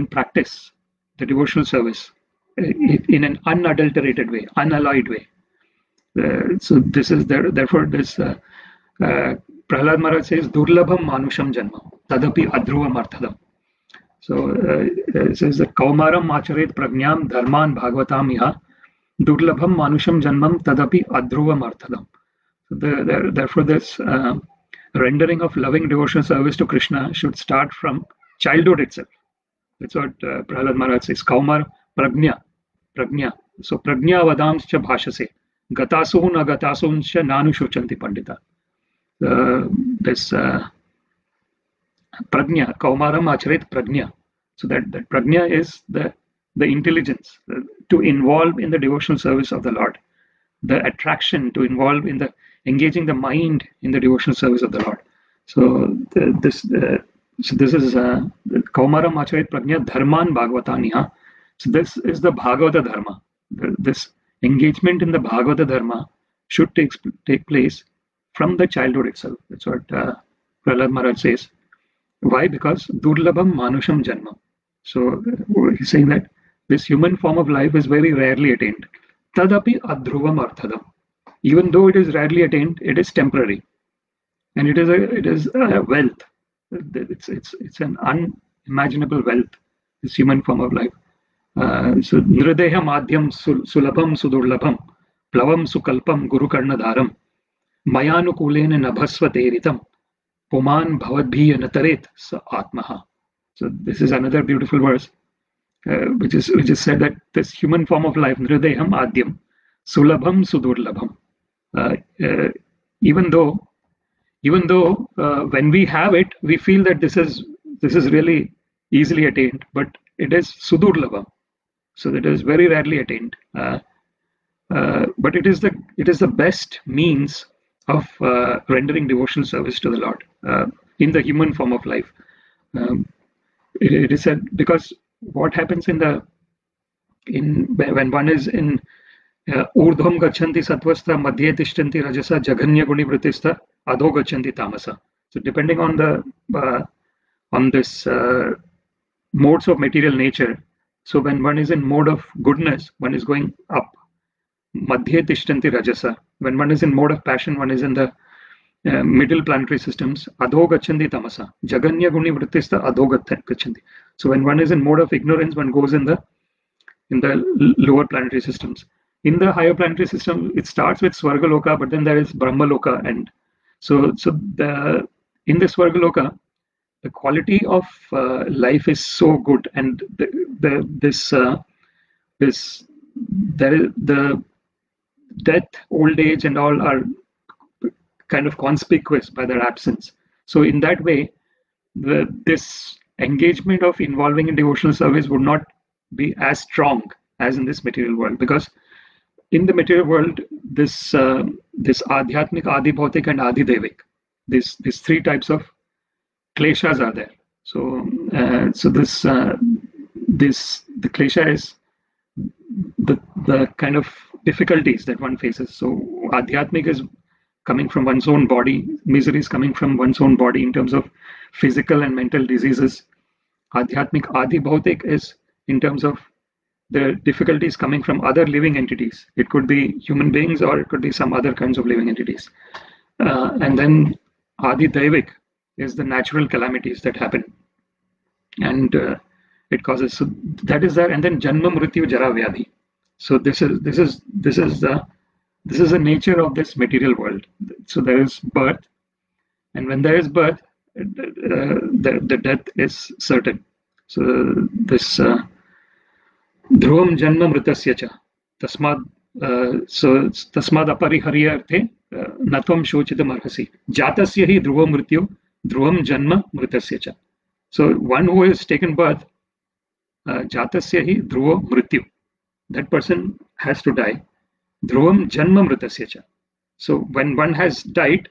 practice the devotional service in an unadulterated way, unalloyed way. So this is therefore this Prahlad Maharaj says Durlabham Manusham Janma Tadapi Adhruvam Arthadam. So it says that Kaumaram Macharet Prajnam Dharman Bhagavatam Iha Durlabham Manusham Janmam Tadapi Adhruvam Arthadam. So therefore this rendering of loving devotional service to Krishna should start from childhood itself. That's what Prahlad Maharaj says. Kaumar Prajna. So Prajna Vadamscha Bhashase. Gatasun Agatasuncha Nanu Shuchanti Pandita. This Prajna, Kaumaram Acharit Prajna. So that Prajna is the intelligence to involve in the devotional service of the Lord. The attraction to involve in the engaging the mind in the devotional service of the Lord. So this is Kaumaram Acharit Prajna Dharman Bhagavataniha. So this is the Bhagavata Dharma. This engagement in the Bhagavata Dharma should take place from the childhood itself. That's what Prahlad Maharaj says. Why? Because Durlabham Manusham Janma. So he's saying that this human form of life is very rarely attained. Tadapi Adhruvam Arthadam. Even though it is rarely attained, it is temporary, and it is a wealth. It's an unimaginable wealth. This human form of life. So Nrideha Madhyam Sulabham Sudurlabham Plavam Sukalpam Guru Karnadharam Mayanukulena Nabhasvateritam Puman Bhavadbhiya Nataret Sa Atmaha. So this is another beautiful verse, which is said that this human form of life, Nrideham Adyam Sulabham Sudurlabham. Even though when we have it, we feel that this is really easily attained, but it is Sudurlabham. So it is very rarely attained. But it is the best means of rendering devotional service to the Lord in the human form of life. It is said because what happens when one is in ऊर्ध्वं गच्छन्ति सत्त्वस्थ मध्ये तिष्ठन्ति रजसा जघन्य गुणि वृत्तिस्थ अधो गच्छन्ति तामसा. So depending on this modes of material nature, so when one is in mode of goodness, one is going up. Madhye tishtanti rajasa. When one is in mode of passion, one is in the middle planetary systems. Adho gachanti tamasa. Jaganya guni vrittista adho gachanti. So when one is in mode of ignorance, one goes in the lower planetary systems. In the higher planetary system, it starts with Swargaloka, but then there is Brahmaloka, and so in the Swargaloka, the quality of life is so good, and the death, old age, and all are kind of conspicuous by their absence. So in that way, this engagement of involving in devotional service would not be as strong as in this material world, because in the material world, this adhyatmic, adi bhautik, and adi devik, these three types of kleshas are there. So the klesha is the kind of difficulties that one faces. So adhyatmic is coming from one's own body, misery is coming from one's own body in terms of physical and mental diseases. Adhyatmic, adi bhautik is in terms of the difficulties coming from other living entities. It could be human beings, or it could be some other kinds of living entities. And then adi daivik is the natural calamities that happen, and it causes. So that is there. And then janma mrityu jara vyadhi. So this is the nature of this material world. So there is birth, and when there is birth, the death is certain. So this ध्रुवम जन्म मृतस्य च तस्माद् तस्माद् अपरिहर्यर्थे न त्वं शोचितुम् अर्हसि जातस्य हि ध्रुव मृत्यु ध्रुवम जन्म मृतस्य च. So one who has taken birth, jatasya hi dhruva mrityu, that person has to die. Dhruvam janma mritasya cha. So when one has died,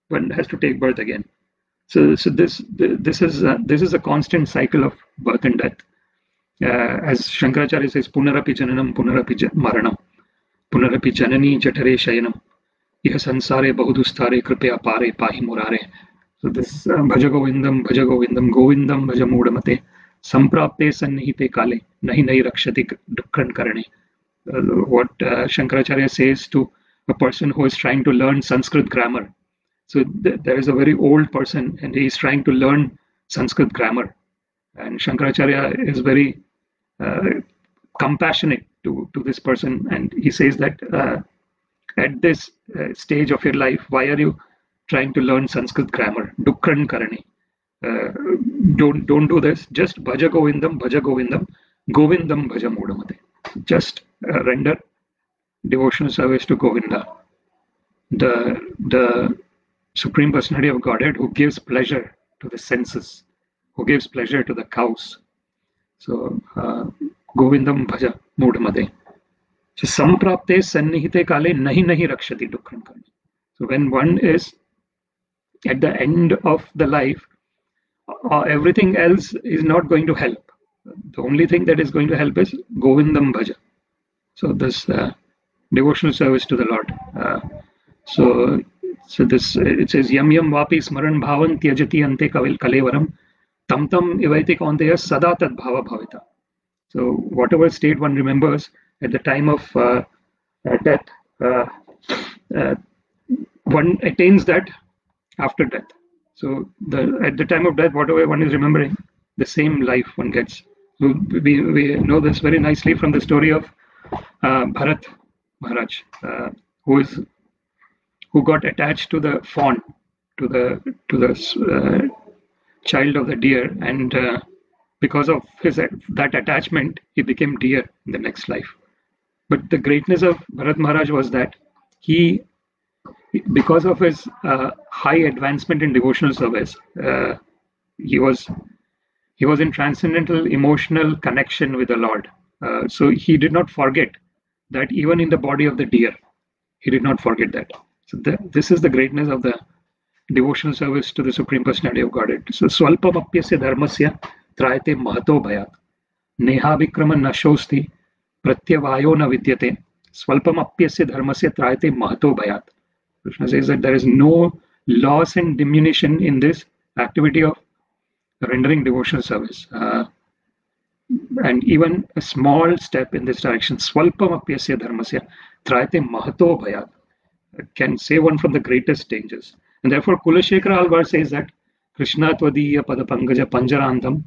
one has to take birth again. So this is a constant cycle of birth and death. As Shankaracharya says, punarapi jananam punarapi maranam punarapi janani jatare shayanam iha sansare bahudustare kripya pare pahi murare. So this bhaja govindam govindam bhaja mudamate samprapte sannihite kale nahi nahi rakshati dukkran karane. What Shankaracharya says to a person who is trying to learn Sanskrit grammar. So there is a very old person and he is trying to learn Sanskrit grammar, and Shankaracharya is very compassionate to this person, and he says that at this stage of your life, why are you trying to learn Sanskrit grammar? Dukkran karane. Don't do this. Just bhaja govindam, govindam bhaja mudamate. Just render devotional service to Govinda, the Supreme Personality of Godhead, who gives pleasure to the senses, who gives pleasure to the cows. So Govindam bhaja mudamate. So samprapte sannihite kale nahi nahi rakshati dukkran karane. So when one is at the end of the life, everything else is not going to help. The only thing that is going to help is Govindam bhaja. So this devotional service to the Lord. So this, it says yam yam vapi smaran bhavan tyajati ante kalevaram tam tam ivaiti kaunteya sada tad bhava bhavita. So whatever state one remembers at the time of death, one attains that after death. So at the time of death, whatever one is remembering, the same life one gets. So we know this very nicely from the story of Bharat Maharaj, who got attached to the fawn, to the child of the deer, and because of that attachment, he became deer in the next life. But the greatness of Bharat Maharaj was that he, because of his high advancement in devotional service, he was in transcendental emotional connection with the Lord. So he did not forget that even in the body of the deer, he did not forget that. So this is the greatness of the devotional service to the Supreme Personality of Godhead. So swalpamapyasya dharmasya trayate mahato bhayat. Nehavikrama nashosti pratyavayo na vidyate. Swalpamapyasya dharmasya trayate mahato bhayat. Krishna says that there is no loss and diminution in this activity of rendering devotional service. And even a small step in this direction, swalpamapyasya dharmasya trayate mahato bhayat, can save one from the greatest dangers. And therefore, Kulashekara Alvar says that Krishna tvadiya padapangaja panjarandam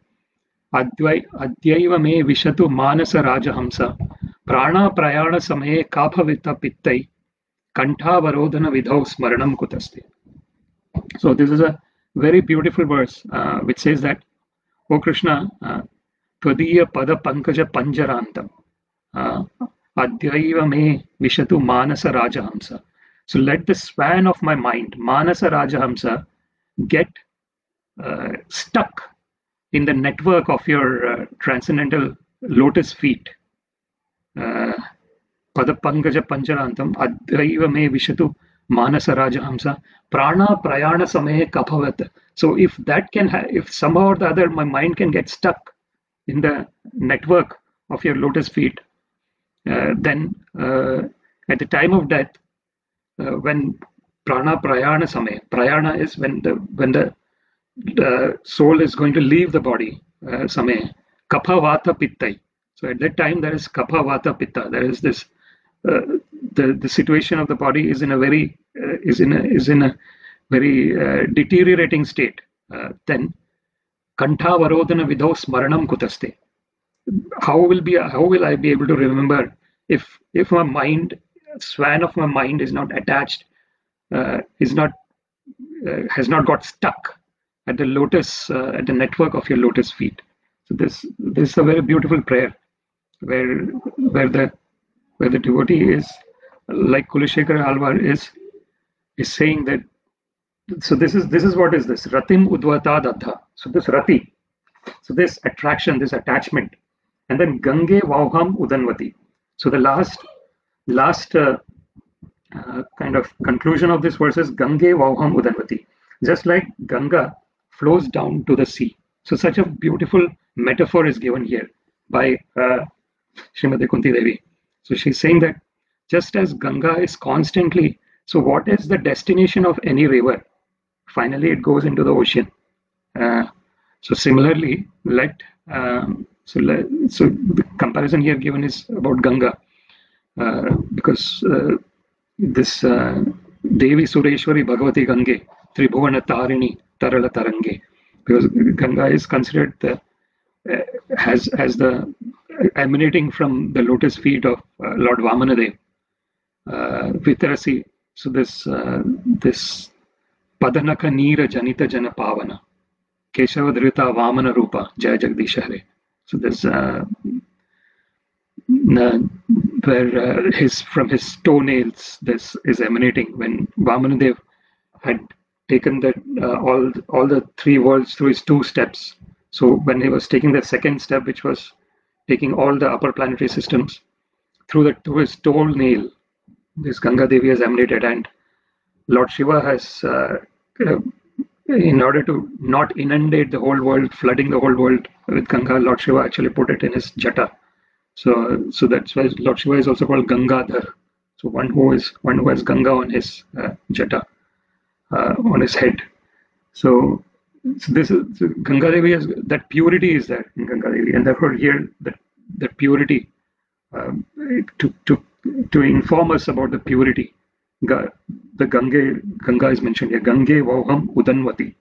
adyaiva me vishatu manasa rajahamsa prana prayana samaye kaphavita pittai kantavarodhana vidhau smaranam kutaste. So this is a very beautiful verse which says that, O Krishna, tvadiya padapankaja panjarandam adyaiva me vishatu manasa rajahamsa. So let the swan of my mind, Manasa Rajahamsa, get stuck in the network of your transcendental lotus feet. Padapangaja Pancharantam, Adhaiva me Vishatu Manasa Rajahamsa, Prana Prayana Samaye Kaphavat. So if that can, if somehow or the other my mind can get stuck in the network of your lotus feet, then at the time of death, when prana prayana samay, prayana is when the soul is going to leave the body, samay, kapha vata pittai. So at that time there is kapha vata pitta. There is this the situation of the body is in a very deteriorating state. Then kantha varodhana vidho smaranam kutaste. How will I be able to remember if my mind, swan of my mind is not attached, has not got stuck at the lotus, at the network of your lotus feet. So this is a very beautiful prayer, where the devotee is, like Kulashekara Alvar is saying that. So this is what is this ratim udvata dattha. So this rati, so this attraction, this attachment, and then gange vauham udanvati. So the last kind of conclusion of this verse is Gange Vauham Udanvati. Just like Ganga flows down to the sea. So such a beautiful metaphor is given here by Srimati Kunti Devi. So she's saying that just as Ganga is constantly, so what is the destination of any river? Finally, it goes into the ocean. So similarly, so the comparison here given is about Ganga. Because this Devi Sureshwari Bhagavati Gange Tribhuvana Tarini Tarala Tarange, because Ganga is considered as the emanating from the lotus feet of Lord Vamanadev, Vitarasi. So this Padanaka Neera Janita Jana Pavana Keshava Dhrita Vamana Rupa Jaya Jagdish Hare. So this where from his toenails this is emanating, when Vamanadev had taken all the three worlds through his 2 steps. So when he was taking the second step, which was taking all the upper planetary systems through his toenail, this Ganga Devi has emanated, and Lord Shiva has, in order to not inundate the whole world, flooding the whole world with Ganga, Lord Shiva actually put it in his jata. So that's why Lord Shiva is also called Gangadhar. So one who has Ganga on his jata, on his head. So this is Ganga Devi, that purity is there in Ganga Devi, and therefore here that purity, to inform us about the purity, the Ganga is mentioned here. Gange Vauham Udanvati.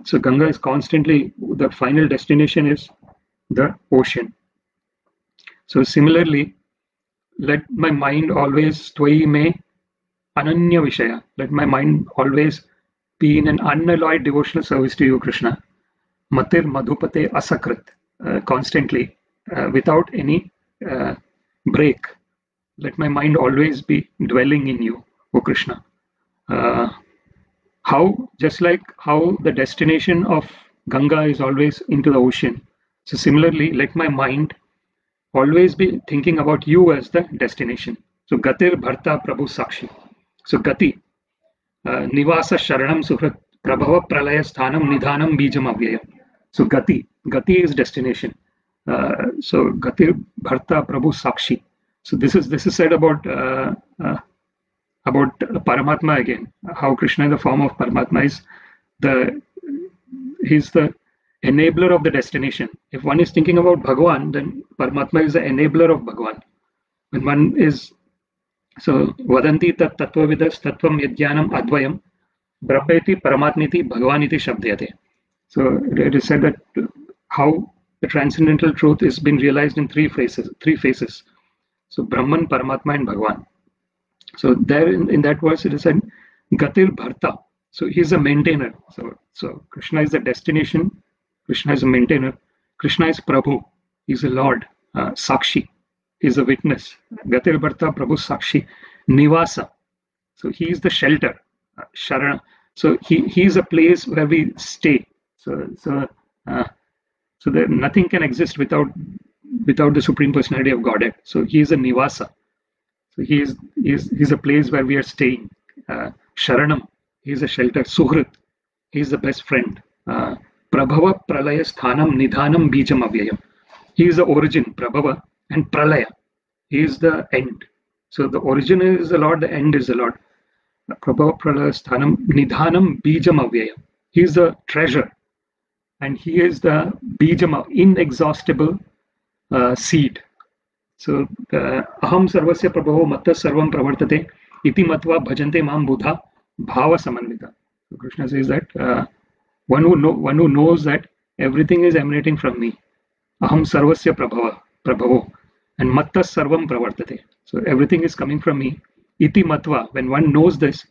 So Ganga is constantly, the final destination is the ocean. So similarly, let my mind always Tvai me ananya vishaya. Let my mind always be in an unalloyed devotional service to you, Krishna. Matir madhupate asakrit, constantly, without any break. Let my mind always be dwelling in you, O Krishna. Just like how the destination of Ganga is always into the ocean. So similarly, let my mind always be thinking about you as the destination. So Gatir Bharta Prabhu Sakshi. So Gati, Nivasa Sharanam Suhrat Prabhava Pralaya Sthanam Nidhanam Bijam Avyayam. So Gati is destination. So Gati Bharta Prabhu Sakshi. So this is said about Paramatma again. How Krishna in the form of Paramatma is he's the enabler of the destination. If one is thinking about Bhagavan, then Paramatma is the enabler of Bhagavan. When one is so Vadanti tat tattvavidas tattvam yadyanam advayam brahmeti paramatmiti bhagavaniti shabdhyate. So it is said that how the transcendental truth is being realized in three phases. So Brahman, Paramatma, and Bhagavan. So there in that verse it is said Gatir Bharta. So he is a maintainer. So Krishna is the destination. Krishna is a maintainer. Krishna is Prabhu. He is a Lord. Sakshi. He is a witness. Gatir Bharta Prabhu Sakshi. Nivasa. So he is the shelter. Sharana. So he is a place where we stay. So that nothing can exist without the Supreme Personality of Godhead. So he is a Nivasa. So he is a place where we are staying. Sharanam. He is a shelter. Suhrit. He is the best friend. Prabhava Pralaya Sthanam Nidhanam Bijam Avyayam. He is the origin, Prabhava, and Pralaya. He is the end. So the origin is the Lord, the end is the Lord. Prabhava Pralaya Sthanam Nidhanam Bijam Avyayam. He is the treasure. And he is the Bijam, inexhaustible seed. So Aham Sarvasya Prabhavo Matta Sarvam Pravartate Iti Matva Bhajante Mam Buddha Bhava Samanvita. So Krishna says that one who knows that everything is emanating from me. Aham Sarvasya Prabhavo and Matta Sarvam Pravartate. So everything is coming from me. Iti Matva. When one knows this,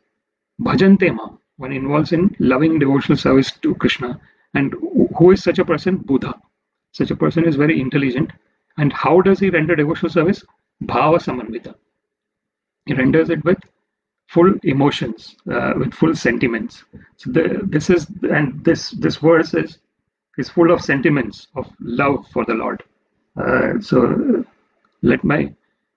Bhajante Mam. One involves in loving devotional service to Krishna. And who is such a person? Buddha. Such a person is very intelligent. And how does he render devotional service? Bhava Samanvita. He renders it with full emotions, with full sentiments. So this verse is full of sentiments of love for the Lord. So let my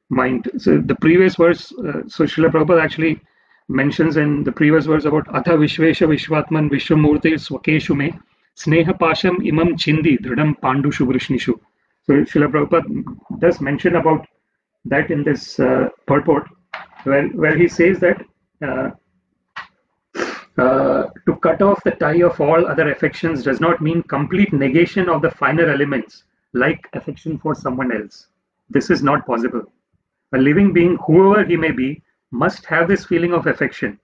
mind. So the previous verse, so Srila Prabhupada actually mentions in the previous verse about Atha Vishvesha Vishwatman Vishwamurti Swakeshu Me Sneha Pasham Imam Chindi Dridam Pandushu Vrishnishu. So Srila Prabhupada does mention about that in this purport, where he says that to cut off the tie of all other affections does not mean complete negation of the finer elements like affection for someone else. This is not possible. A living being, whoever he may be, must have this feeling of affection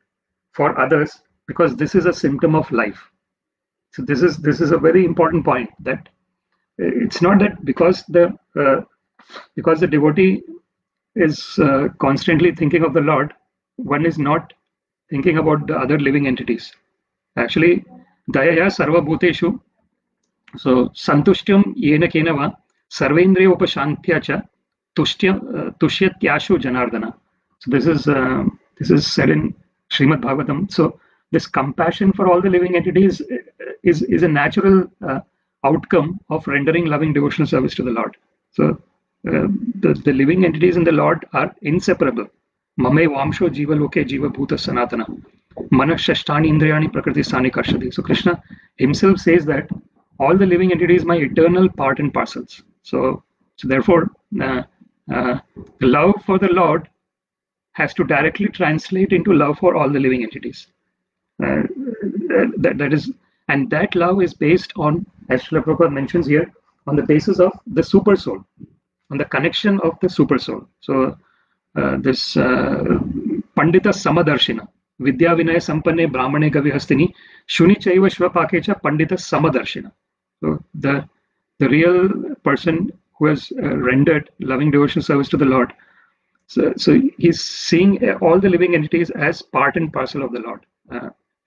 for others because this is a symptom of life. So this is a very important point, that it's not that because the devotee is constantly thinking of the Lord, one is not thinking about the other living entities. Actually, Dayaya Sarva Bhuteshu, so Santushtyam Yena Kenava, Sarvendriya Upashantya Cha, Tushyatyashu Janardana. So this is said in Srimad-Bhagavatam. So this compassion for all the living entities is a natural outcome of rendering loving devotional service to the Lord. So the living entities in the Lord are inseparable. Mame Vamsho Jiva Loke Jiva Bhuta Sanatana. Mana Shashtani Indriyani Prakriti Sani Karshati. So Krishna himself says that all the living entities are my eternal part and parcels. So therefore, the love for the Lord has to directly translate into love for all the living entities. That love is based on, as Srila Prabhupada mentions here, on the basis of the super soul, on the connection of the super soul. So this Pandita Samadarshina, Vidya Vinaya Sampanne Brahmane Gavihastini, Shuni Chaiva Shvapakecha Pandita Samadarshina. So the real person who has rendered loving devotional service to the Lord. So he's seeing all the living entities as part and parcel of the Lord,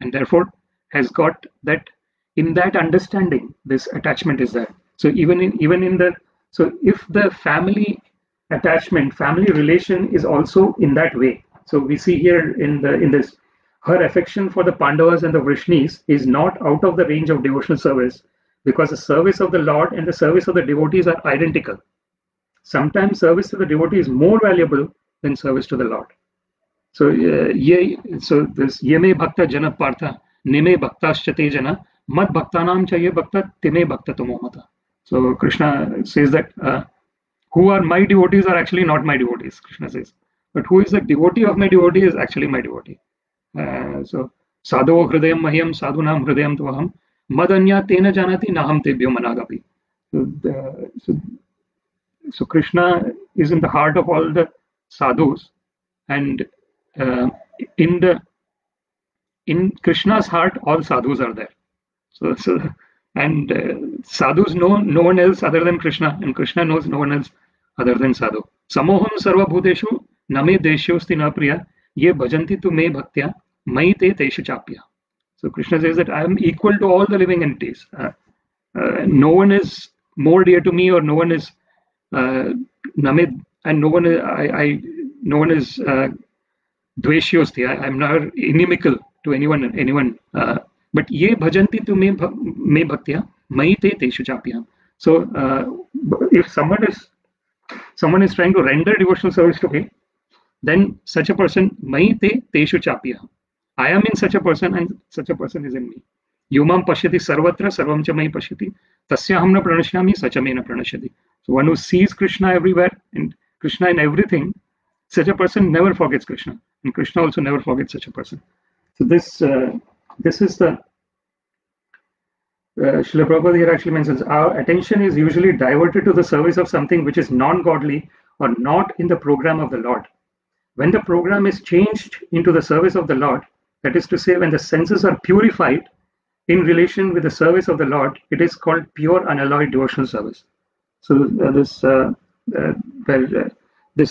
and therefore has got that. In that understanding, this attachment is there. So even in the, so if the family attachment, family relation is also in that way. So we see here in this, her affection for the Pandavas and the Vrishnis is not out of the range of devotional service, because the service of the Lord and the service of the devotees are identical. Sometimes service to the devotee is more valuable than service to the Lord. So so this Yeme Bhakta Jana Partha, Nime Bhaktaschate Jana, Mad Bhaktanam Chaye Bhakta, Time Bhakta Tumomata. So Krishna says that who are my devotees are actually not my devotees, Krishna says. But who is the devotee of my devotee is actually my devotee. So Sadho Hridayam Mahyam Sadhunam Hridayam Tvaham Madanya Tena Janati Naham Tebhyo Managapi. So Krishna is in the heart of all the sadhus, and uh, in the in Krishna's heart, all sadhus are there. So and sadhus know no one else other than Krishna, and Krishna knows no one else other than sadhu. Samoham sarva bhuteshu name deshyosti na priya ye bhajanti tu me bhaktya mai te teshu chapya. So Krishna says that I am equal to all the living entities. No one is more dear to me, or no one is namid, and no one is no one is dveshyosti. I'm not inimical to anyone. But ye bhajanti tu me bhaktya mai te teshu chapyam. So if someone is trying to render devotional service to me, then such a person mai te teshu chapyam. I am in such a person, and such a person is in me. Yumam pashyati sarvatra sarvam cha mai pashyati tasyaham na pranashyami sacha me na pranashyati. So one who sees Krishna everywhere and Krishna in everything, such a person never forgets Krishna, and Krishna also never forgets such a person. So this is the Srila Prabhupada here actually mentions our attention is usually diverted to the service of something which is non-godly or not in the program of the Lord. When the program is changed into the service of the Lord, that is to say, when the senses are purified in relation with the service of the Lord, it is called pure unalloyed devotional service. So this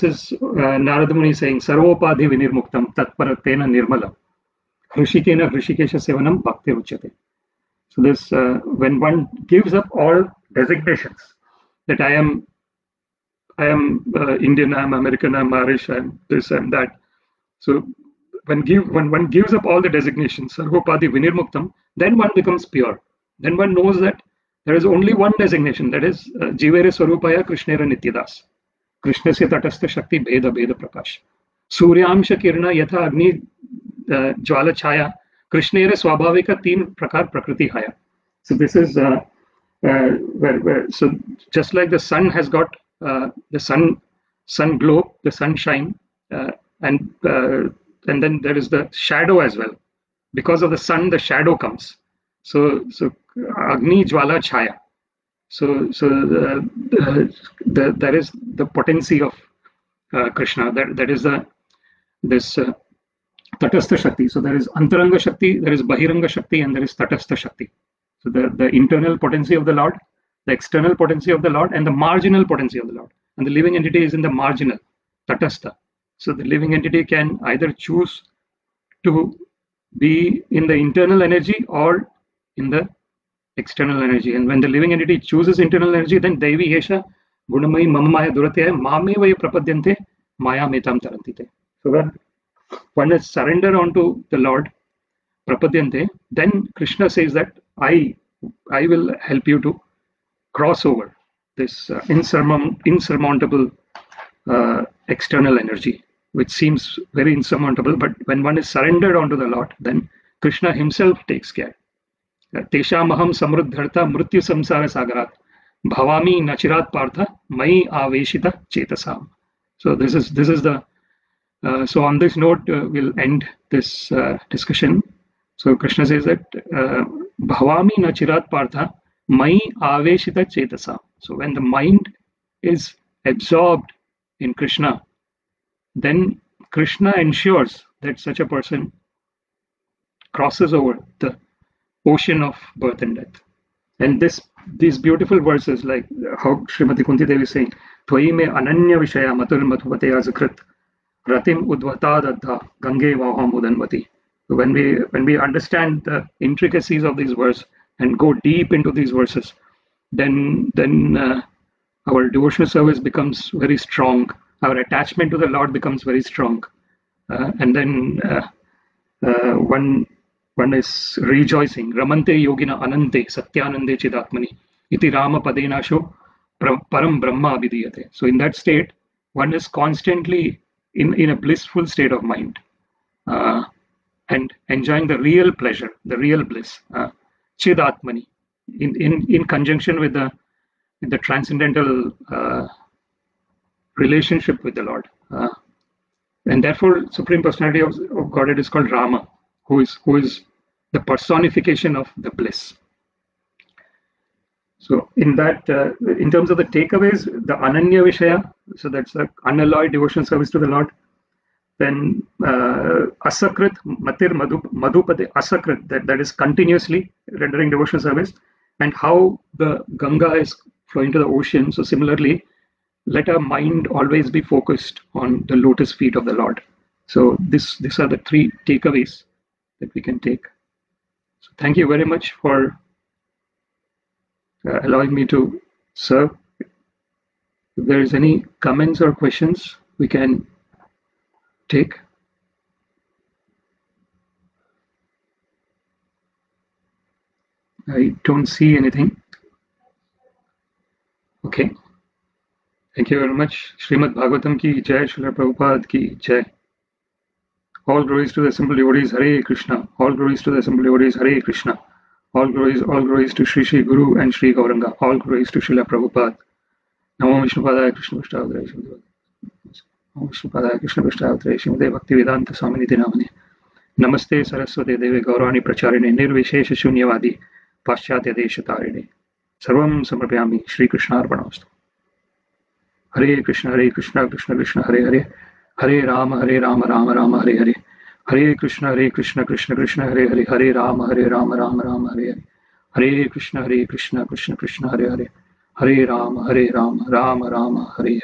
is Narada Muni saying, Sarvopadhi vinirmuktam tatparatena nirmalam hrishikena hrishikesha sevanam bhakti uchyate. So this, when one gives up all designations that I am Indian, I am American, I am Irish, I am this, I am that. So when one gives up all the designations, Sarvopadi Vinirmuktam, then one becomes pure. Then one knows that there is only one designation, that is Jivere Swarupaya Krishnera Nityadas. Krishnasya Tatastha Shakti Bheda Bheda Prakash. Suryamsha Kirna Yatha Agni Jwala Chaya Krishnera Swabhavika Teen Prakar Prakriti Haya. So this is so just like the sun has got the sun glow, the sunshine, and then there is the shadow as well. Because of the sun, the shadow comes. So Agni Jwala Chaya. So that is the potency of Krishna. That is this Tatastha Shakti. So there is Antaranga Shakti, there is Bahiranga Shakti, and there is Tatastha Shakti. So the internal potency of the Lord, the external potency of the Lord, and the marginal potency of the Lord. And the living entity is in the marginal, Tatastha. So the living entity can either choose to be in the internal energy or in the external energy. And when the living entity chooses internal energy, then Devi Yesha Gunamai Mamamaya Duratya Mame Vaya Prapadyante Maya Metam Tarantite. So when one is surrendered onto the Lord, Prapadyante, then Krishna says that I will help you to cross over this insurmountable external energy, which seems very insurmountable. But when one is surrendered onto the Lord, then Krishna himself takes care. Teshamaham samruddharta mrityu samsara sagarat bhavami nachirat partha mai aveshita chetasam. So this is the so on this note we'll end this discussion. So Krishna says that bhavami nachirat partha mai aveshita chetasam. So when the mind is absorbed in Krishna, then Krishna ensures that such a person crosses over the ocean of birth and death. And these beautiful verses, like how Srimati Kunti Devi is saying, Tvai me ananya vishaya matur mathupateya zakrit ratim udvata daddha gange vaham udanvati. So when we understand the intricacies of these verses and go deep into these verses, then our devotional service becomes very strong. Our attachment to the Lord becomes very strong, and then one is rejoicing. Ramante yogina anante satyanande chidatmani iti rama padenasho param brahma abhidiyate. So in that state, one is constantly in a blissful state of mind. and enjoying the real pleasure, the real bliss, Chidatmani, in conjunction with the transcendental relationship with the Lord. And therefore, Supreme Personality of Godhead is called Rama, who is the personification of the bliss. So in that, in terms of the takeaways, the Ananya Vishaya, so that's the unalloyed devotional service to the Lord. Then Asakrit, Matir Madhupade Asakrit, that is continuously rendering devotional service, and how the Ganga is flowing to the ocean. So similarly, let our mind always be focused on the lotus feet of the Lord. So these are the three takeaways that we can take. So thank you very much for allowing me to serve. If there is any comments or questions, we can take. I don't see anything. Okay. Thank you very much. Srimad-Bhagavatam ki jai, Srila Prabhupada ki jai. All glories to the simple devotees, Hare Krishna. All glories to the simple devotees, Hare Krishna. All glories to Sri Sri Guru and Sri Gauranga. All glories to Srila Prabhupada. Namo Vishnupadaya Krishna Prashtavadaya Shimade. Namo Vishnupadaya Krishna Prashtavadaya Shimade Bhakti Vedanta Swami Niti Namane. Namaste Saraswate Deve Gaurani Pracharine Nirvishesha Shunyavadi Paschatya Desha Tarine. Sarvam Samarpyami Shri Krishna Arpanastu. Hare Krishna, Krishna Krishna, Hare Hare. Hare Rama, Rama Rama, Hare Hare. Hare Krishna, Krishna Krishna, Hare Hare. Hare Rama, Rama Rama, Hare Hare. Hare Krishna, Krishna Krishna, Hare Hare. Hare Rama, Rama Rama, Hare Hare.